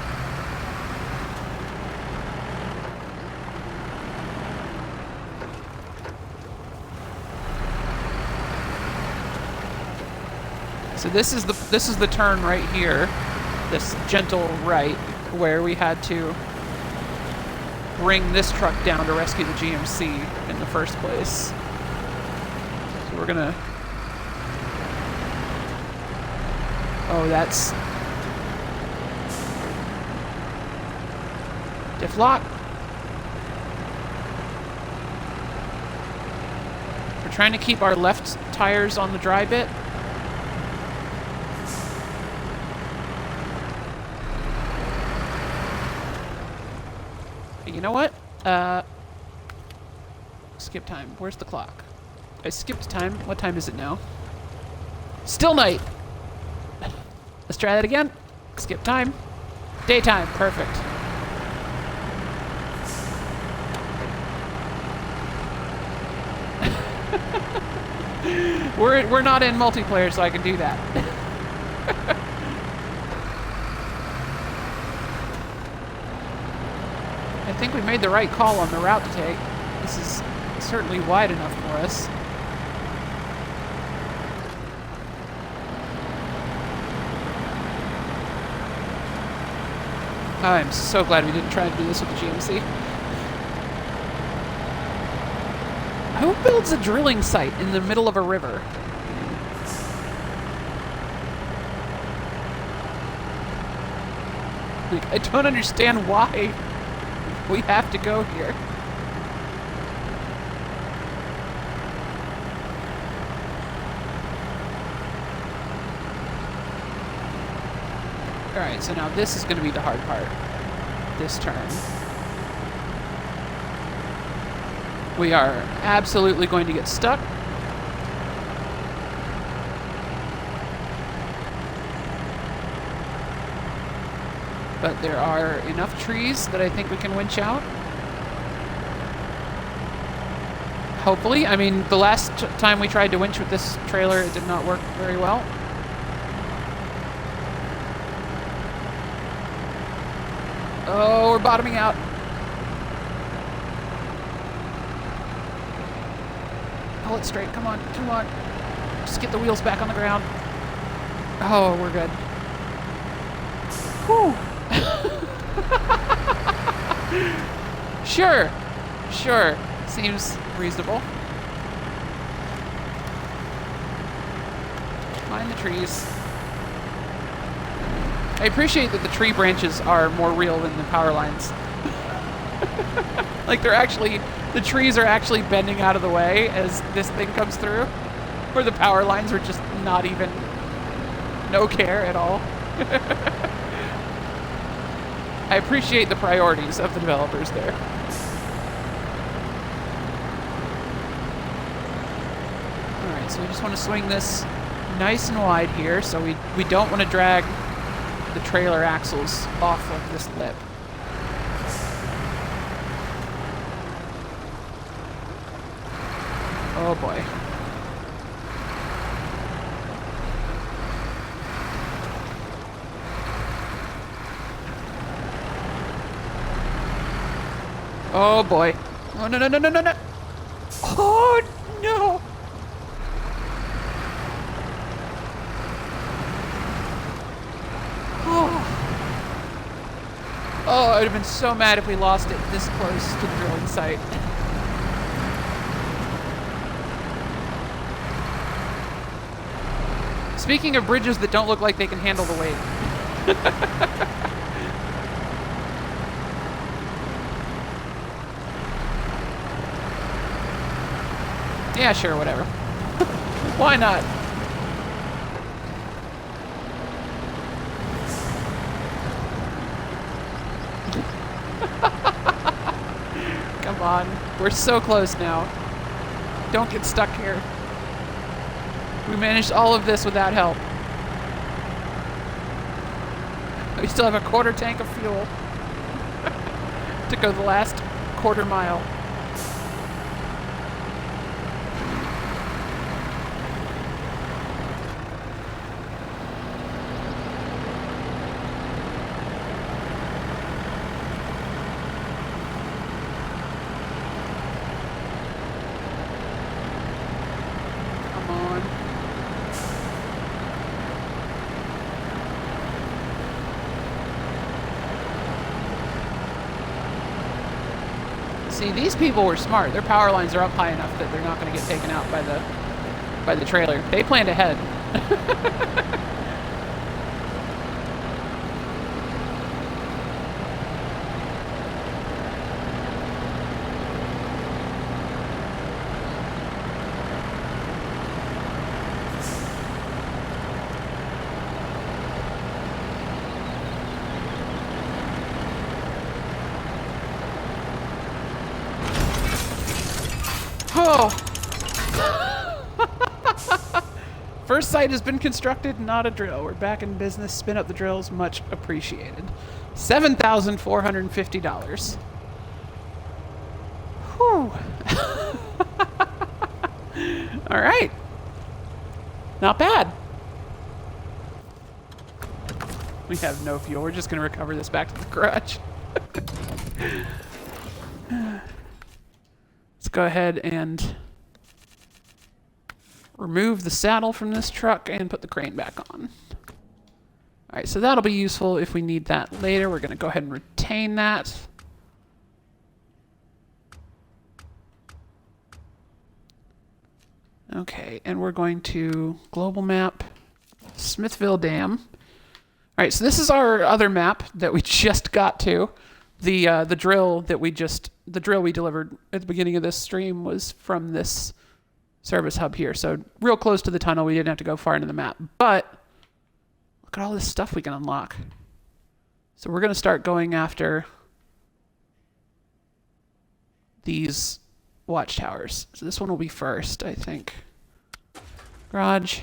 So this is the turn right here, this gentle right, where we had to bring this truck down to rescue the GMC in the first place. So we're gonna... Oh, that's... Diff lock. We're trying to keep our left tires on the dry bit. You know what? Skip time. Where's the clock? I skipped time. What time is it now? Still night. Let's try that again. Skip time. Daytime. Perfect. We're not in multiplayer, so I can do that. I think we made the right call on the route to take. This is certainly wide enough for us. I'm so glad we didn't try to do this with the GMC. Who builds a drilling site in the middle of a river? Like, I don't understand why we have to go here. Alright, so now this is going to be the hard part. This turn. We are absolutely going to get stuck. But there are enough trees that I think we can winch out. Hopefully. I mean, the last time we tried to winch with this trailer, it did not work very well. Oh, we're bottoming out. Pull it straight. Come on. Come on. Just get the wheels back on the ground. Oh, we're good. Whew. Sure. Sure. Seems reasonable. Mind the trees. I appreciate that the tree branches are more real than the power lines. Like, they're actually... The trees are actually bending out of the way as this thing comes through. Where the power lines are just not even... No care at all. I appreciate the priorities of the developers there. Alright, so we just want to swing this nice and wide here, so we don't want to drag the trailer axles off of this lip. Oh boy. Oh boy. Oh no no no no no no. Oh no. Oh, I'd have been so mad if we lost it this close to the drilling site. Speaking of bridges that don't look like they can handle the weight. Yeah, sure, whatever. Why not? Come on. We're so close now. Don't get stuck here. We managed all of this without help. We still have a quarter tank of fuel to go the last quarter mile. See, these people were smart. Their power lines are up high enough that they're not going to get taken out by the trailer. They planned ahead. Oh! First site has been constructed, not a drill. We're back in business. Spin up the drills. Much appreciated. $7,450. Whew. All right. Not bad. We have no fuel. We're just going to recover this back to the garage. Let's go ahead and remove the saddle from this truck and put the crane back on. All right, so that'll be useful if we need that later. We're going to go ahead and retain that. Okay, and we're going to global map Smithville Dam. All right, so this is our other map that we just got to. The drill we delivered at the beginning of this stream was from this service hub here. So real close to the tunnel. We didn't have to go far into the map. But look at all this stuff we can unlock. So we're going to start going after these watchtowers. So this one will be first, I think. Garage.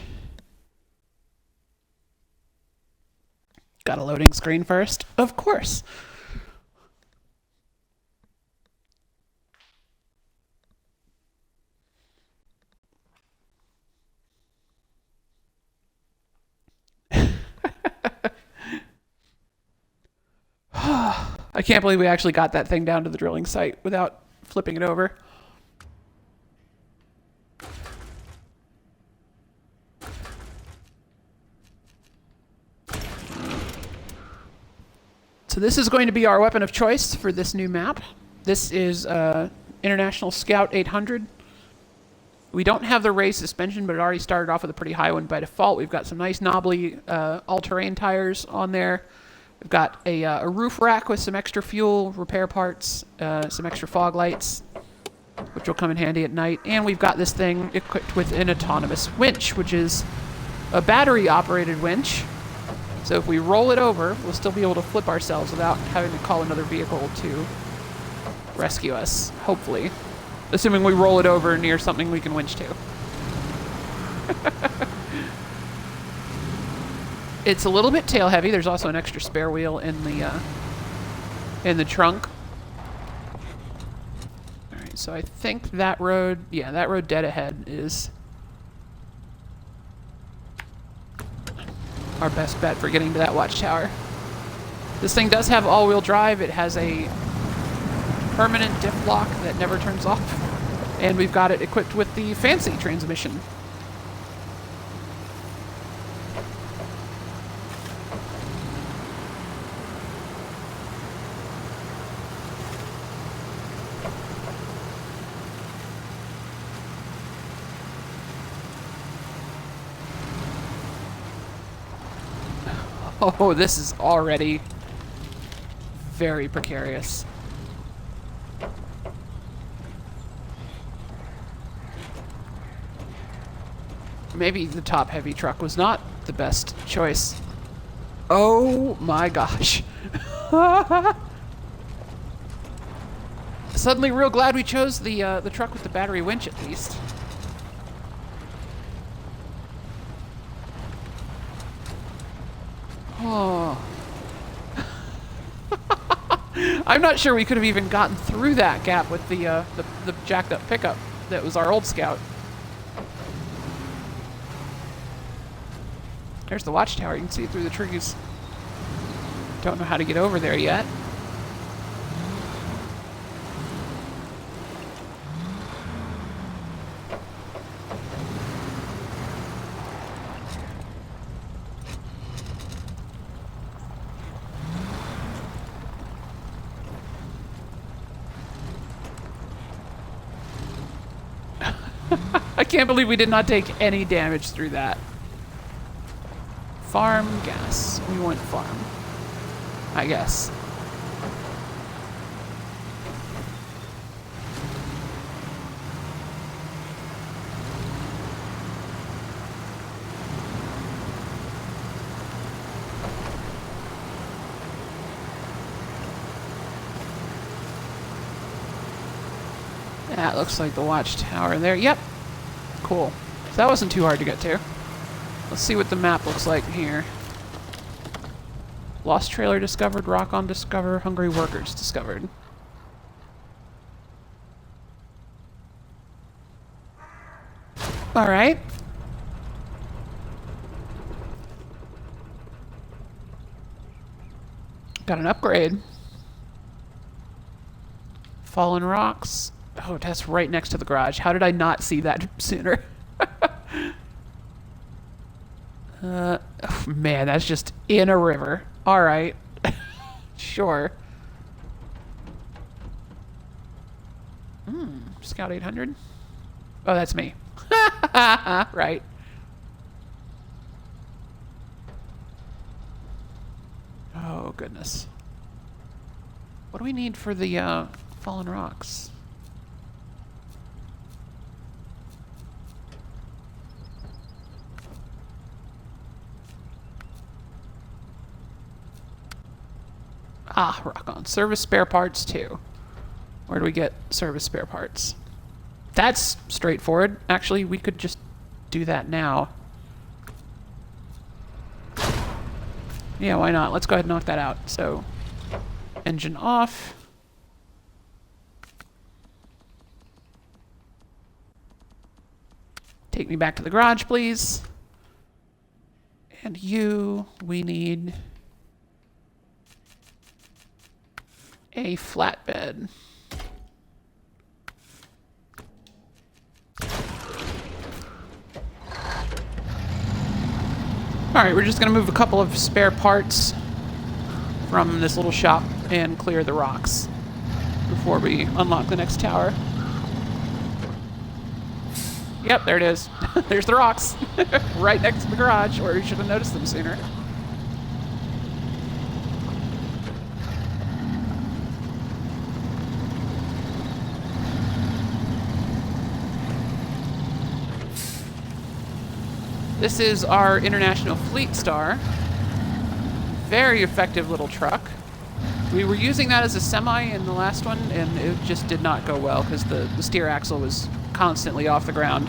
Got a loading screen first. Of course. I can't believe we actually got that thing down to the drilling site without flipping it over. So this is going to be our weapon of choice for this new map. This is International Scout 800. We don't have the race suspension, but it already started off with a pretty high one by default. We've got some nice knobbly all-terrain tires on there. We've got a roof rack with some extra fuel, repair parts, some extra fog lights, which will come in handy at night. And we've got this thing equipped with an autonomous winch, which is a battery-operated winch. So if we roll it over, we'll still be able to flip ourselves without having to call another vehicle to rescue us, hopefully. Assuming we roll it over near something we can winch to. It's a little bit tail heavy. There's also an extra spare wheel in the trunk. All right, so I think that road, yeah, that road dead ahead is our best bet for getting to that watchtower. This thing does have all-wheel drive. It has a permanent diff lock that never turns off, and we've got it equipped with the fancy transmission. Oh, this is already very precarious. Maybe the top-heavy truck was not the best choice. Oh my gosh. Suddenly real glad we chose the truck with the battery winch at least. Oh. I'm not sure we could have even gotten through that gap with the jacked up pickup that was our old Scout. There's the watchtower. You can see it through the trees. Don't know how to get over there yet. I can't believe we did not take any damage through that. Farm gas. We want farm, I guess. That looks like the watchtower there. Yep. Cool. So that wasn't too hard to get to. Let's see what the map looks like here. Lost trailer discovered, rock on discover, hungry workers discovered. Alright. Got an upgrade. Fallen rocks. Oh, that's right next to the garage. How did I not see that sooner? Oh, man, that's just in a river. All right. Sure. Scout 800. Oh, that's me. Right. Oh, goodness. What do we need for the fallen rocks? Ah, rock on. Service spare parts, too. Where do we get service spare parts? That's straightforward. Actually, we could just do that now. Yeah, why not? Let's go ahead and knock that out. So, engine off. Take me back to the garage, please. And you, we need a flatbed. Alright, we're just going to move a couple of spare parts from this little shop and clear the rocks before we unlock the next tower. Yep, there it is. There's the rocks. Right next to the garage, or you should have noticed them sooner. This is our International Paystar. Very effective little truck. We were using that as a semi in the last one, and it just did not go well because the steer axle was constantly off the ground.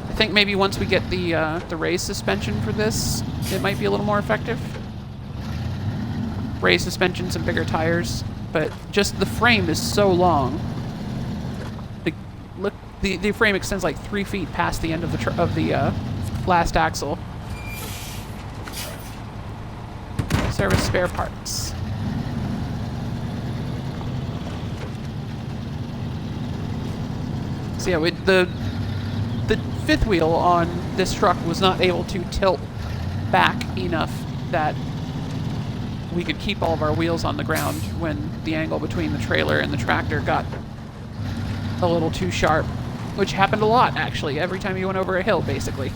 I think maybe once we get the raised suspension for this, it might be a little more effective. Raised suspensions and bigger tires, but just the frame is so long. Look, the frame extends like 3 feet past the end of the last axle. Service spare parts. So yeah, the fifth wheel on this truck was not able to tilt back enough that we could keep all of our wheels on the ground when the angle between the trailer and the tractor got a little too sharp, which happened a lot, actually, every time you went over a hill, basically.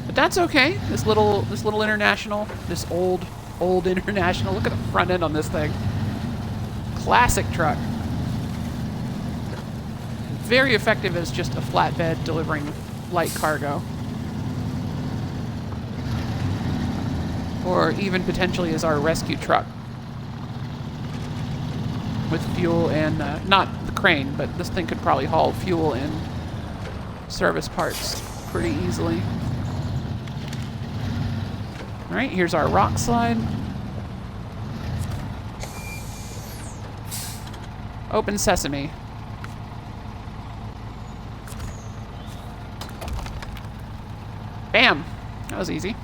But that's okay. This little International, this old International. Look at the front end on this thing. Classic truck. Very effective as just a flatbed delivering light cargo. Or even potentially as our rescue truck. With fuel and, not the crane, but this thing could probably haul fuel and service parts pretty easily. Alright, here's our rock slide. Open sesame. Bam! That was easy.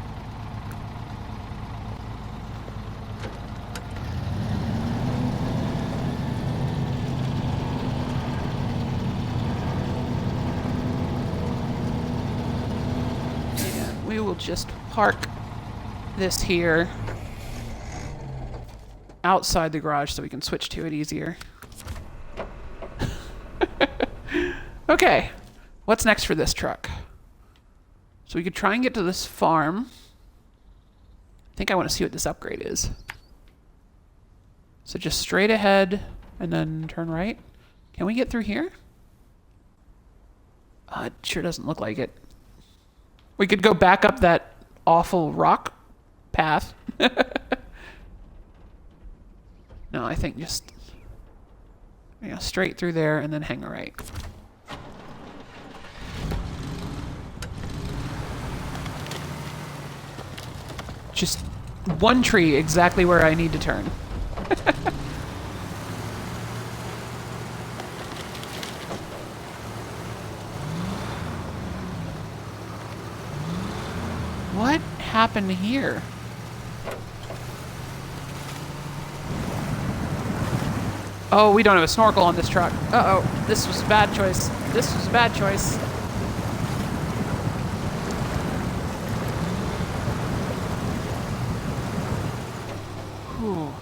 And we will just park this here outside the garage so we can switch to it easier. Okay, what's next for this truck? So we could try and get to this farm. I think I want to see what this upgrade is. So just straight ahead and then turn right. Can we get through here? It sure doesn't look like it. We could go back up that awful rock path. No, I think just straight through there and then hang a right. Just one tree exactly where I need to turn. What happened here? Oh, we don't have a snorkel on this truck. Uh-oh, this was a bad choice. This was a bad choice. Whew.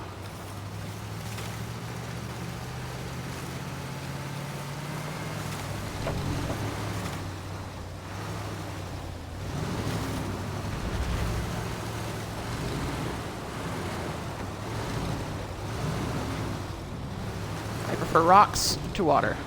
I prefer rocks to water.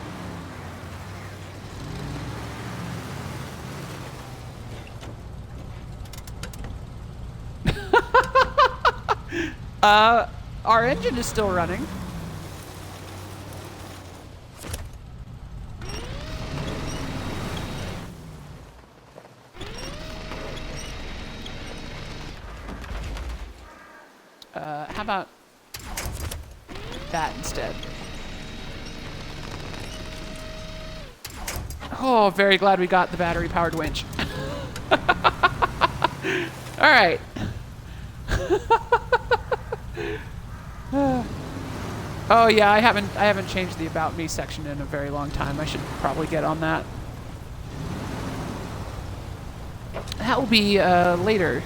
Our engine is still running. How about that instead? Oh, very glad we got the battery-powered winch. All right. Oh yeah, I haven't changed the About Me section in a very long time. I should probably get on that. That will be later.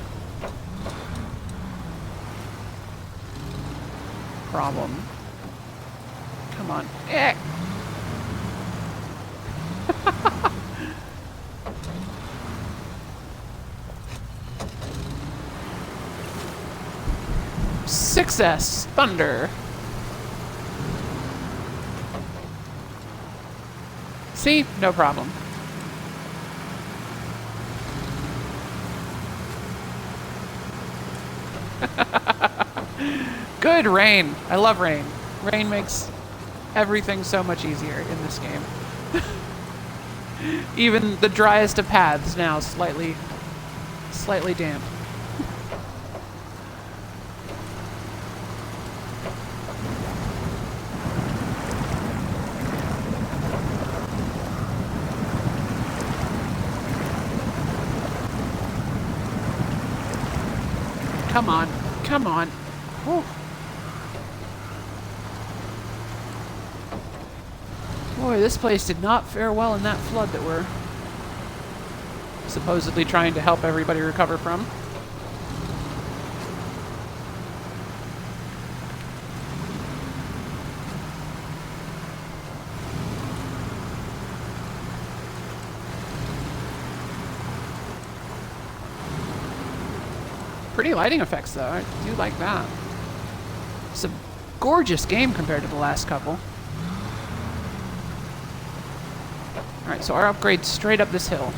Problem. Come on. Eh. Success! Thunder! See? No problem. Good rain! I love rain. Rain makes everything so much easier in this game. Even the driest of paths now slightly damp. Come on, come on. Whew. Boy, this place did not fare well in that flood that we're supposedly trying to help everybody recover from. Pretty lighting effects, though. I do like that. It's a gorgeous game compared to the last couple. Alright, so our upgrade's straight up this hill.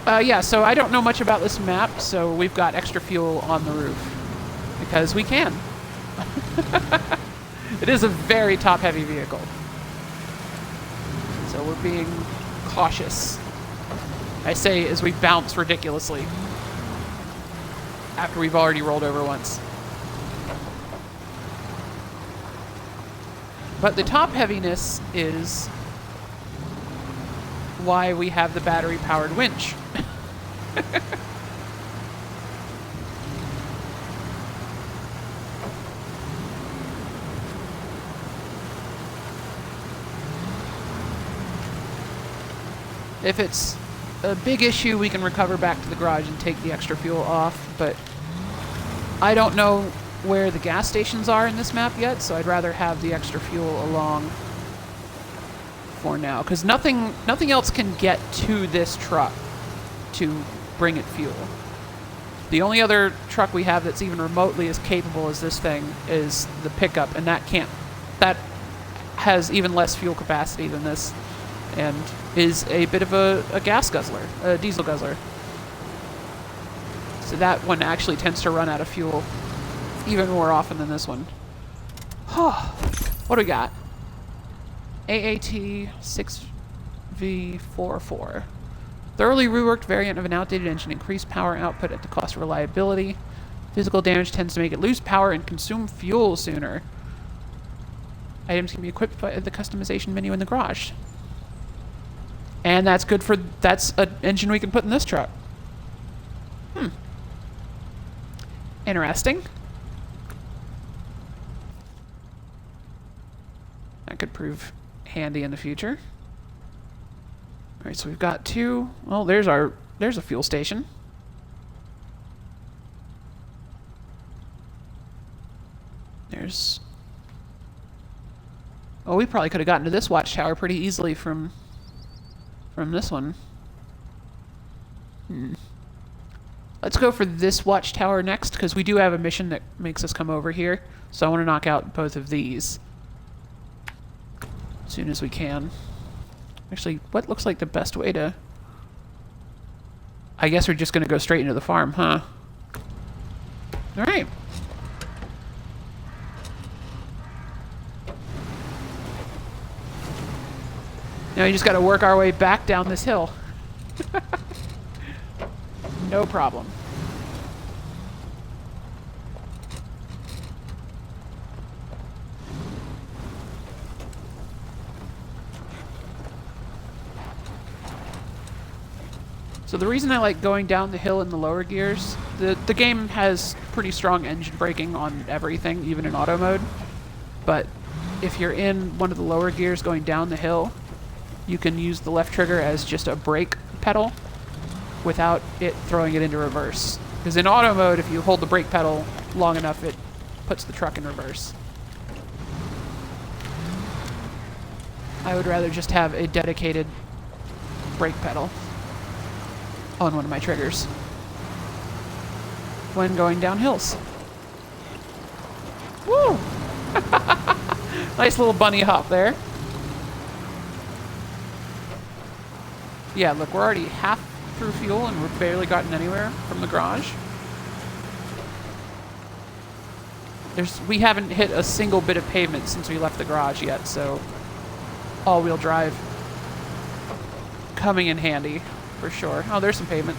Yeah, so I don't know much about this map, so we've got extra fuel on the roof. Because we can. It is a very top-heavy vehicle. So we're being cautious. I say as we bounce ridiculously. After we've already rolled over once. But the top heaviness is why we have the battery-powered winch. If it's a big issue, we can recover back to the garage and take the extra fuel off, but I don't know where the gas stations are in this map yet, so I'd rather have the extra fuel along for now, because nothing else can get to this truck to bring it fuel. The only other truck we have that's even remotely as capable as this thing is the pickup, and that has even less fuel capacity than this, and is a bit of a gas guzzler, a diesel guzzler. So that one actually tends to run out of fuel even more often than this one. What do we got? AAT 6V44. Thoroughly reworked variant of an outdated engine. Increased power output at the cost of reliability. Physical damage tends to make it lose power and consume fuel sooner. Items can be equipped by the customization menu in the garage. And that's good for... That's an engine we can put in this truck. Interesting. That could prove handy in the future. Alright, so we've got two... Well, there's a fuel station. There's... Oh, we probably could have gotten to this watchtower pretty easily from this one. Let's go for this watchtower next, because we do have a mission that makes us come over here. So I want to knock out both of these as soon as we can. Actually, what looks like the best way to... I guess we're just going to go straight into the farm, huh? Alright. Now you just got to work our way back down this hill. No problem. So the reason I like going down the hill in the lower gears, the game has pretty strong engine braking on everything, even in auto mode. But if you're in one of the lower gears going down the hill, you can use the left trigger as just a brake pedal without it throwing it into reverse. Because in auto mode, if you hold the brake pedal long enough, it puts the truck in reverse. I would rather just have a dedicated brake pedal on one of my triggers when going down hills. Woo! Nice little bunny hop there. Yeah, look, we're already half through fuel and we've barely gotten anywhere from the garage. We haven't hit a single bit of pavement since we left the garage yet, so all-wheel drive coming in handy for sure. Oh, there's some pavement.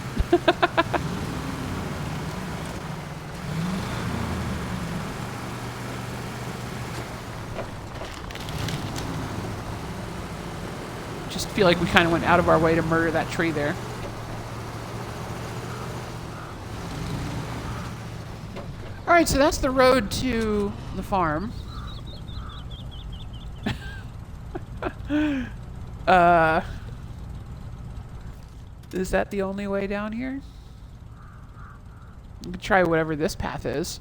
Just feel like we kind of went out of our way to murder that tree there. Alright, so that's the road to the farm. Is that the only way down here? We could try whatever this path is.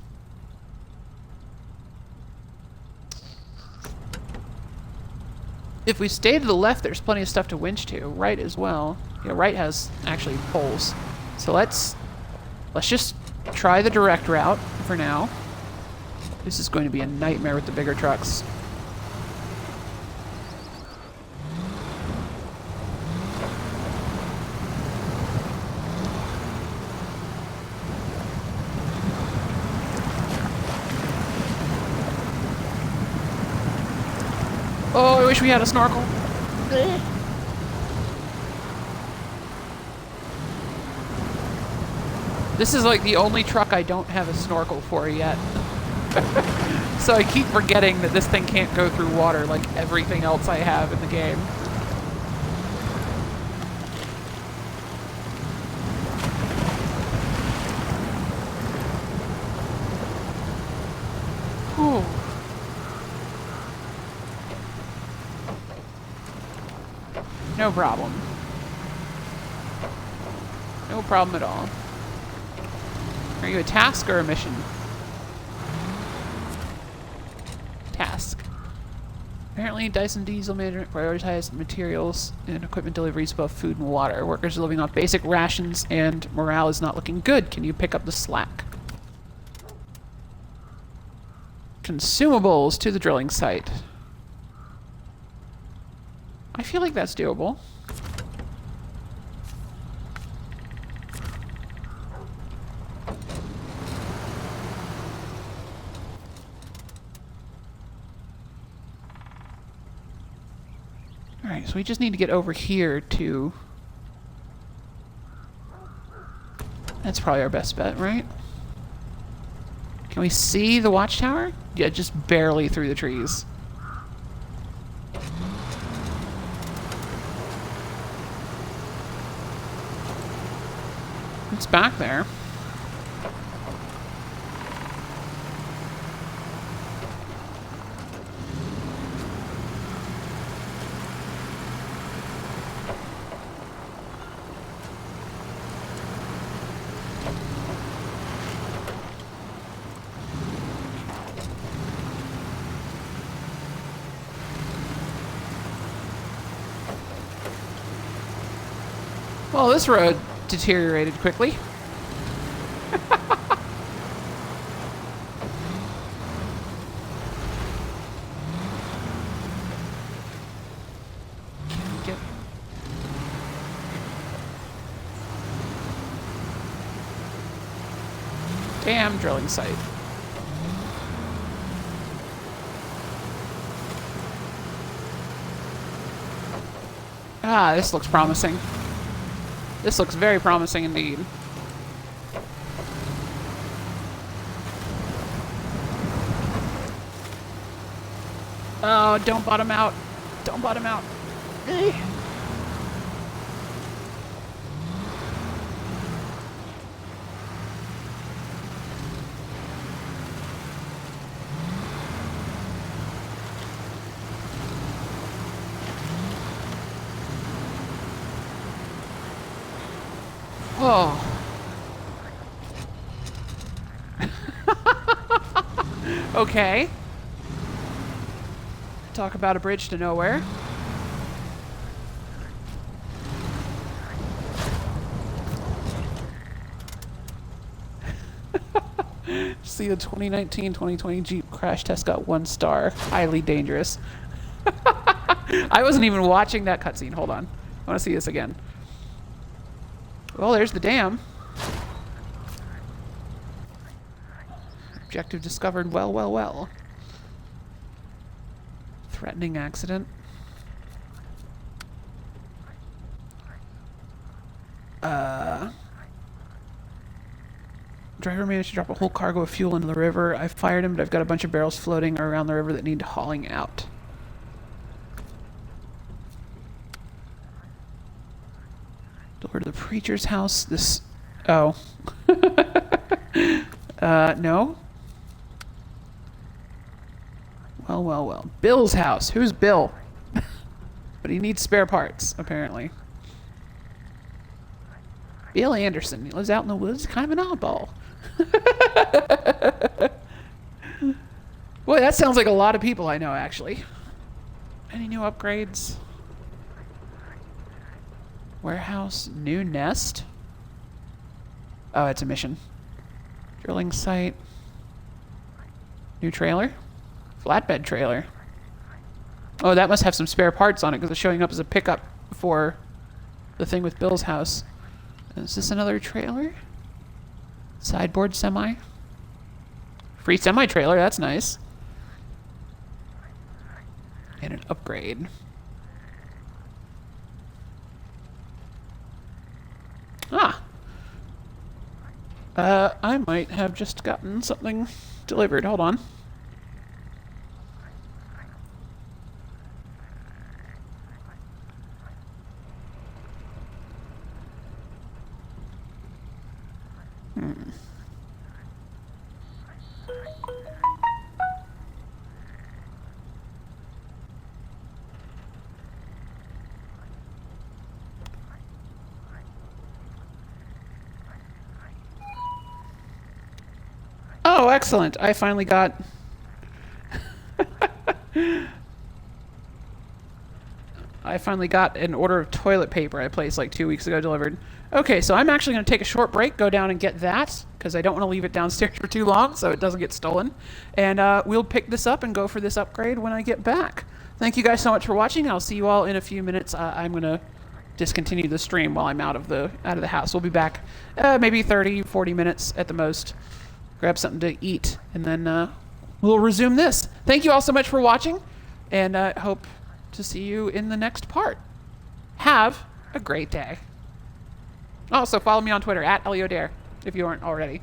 If we stay to the left, there's plenty of stuff to winch to. Right as well. Yeah, right has actually poles. So let's just try the direct route for now. This is going to be a nightmare with the bigger trucks. Oh, I wish we had a snorkel. This is like the only truck I don't have a snorkel for yet. So I keep forgetting that this thing can't go through water like everything else I have in the game. Whew. No problem. No problem at all. Are you a task or a mission? Task. Apparently, Dyson Diesel Management prioritized materials and equipment deliveries above food and water. Workers are living off basic rations and morale is not looking good. Can you pick up the slack? Consumables to the drilling site. I feel like that's doable. Alright, so we just need to get over here to... That's probably our best bet, right? Can we see the watchtower? Yeah, just barely through the trees. It's back there. Well, this road deteriorated quickly. Damn drilling site. Ah, this looks promising. This looks very promising indeed. Oh, don't bottom out. Don't bottom out. Get. Whoa. Okay. Talk about a bridge to nowhere. See, the 2019-2020 Jeep crash test got 1 star. Highly dangerous. I wasn't even watching that cutscene. Hold on. I want to see this again. Well, there's the dam. Objective discovered. Well, well, well. Threatening accident. Driver managed to drop a whole cargo of fuel into the river. I fired him, but I've got a bunch of barrels floating around the river that need hauling out. Door to the preacher's house. This... Oh. No? Well, well, well. Bill's house. Who's Bill? But he needs spare parts, apparently. Bill Anderson. He lives out in the woods. Kind of an oddball. Boy, that sounds like a lot of people I know, actually. Any new upgrades? Warehouse, new nest. Oh, it's a mission. Drilling site. New trailer. Flatbed trailer. Oh, that must have some spare parts on it because it's showing up as a pickup for the thing with Bill's house. Is this another trailer? Sideboard semi. Free semi trailer, that's nice. And an upgrade. Ah. I might have just gotten something delivered. Hold on. excellent. I finally got... I finally got an order of toilet paper I placed like 2 weeks ago delivered. Okay, so I'm actually going to take a short break, go down and get that, because I don't want to leave it downstairs for too long so it doesn't get stolen. And we'll pick this up and go for this upgrade when I get back. Thank you guys so much for watching. I'll see you all in a few minutes. I'm going to discontinue the stream while I'm out of the house. We'll be back maybe 30, 40 minutes at the most. Grab something to eat, and then we'll resume this. Thank you all so much for watching, and hope to see you in the next part. Have a great day. Also, follow me on Twitter, @ElioDare, if you aren't already.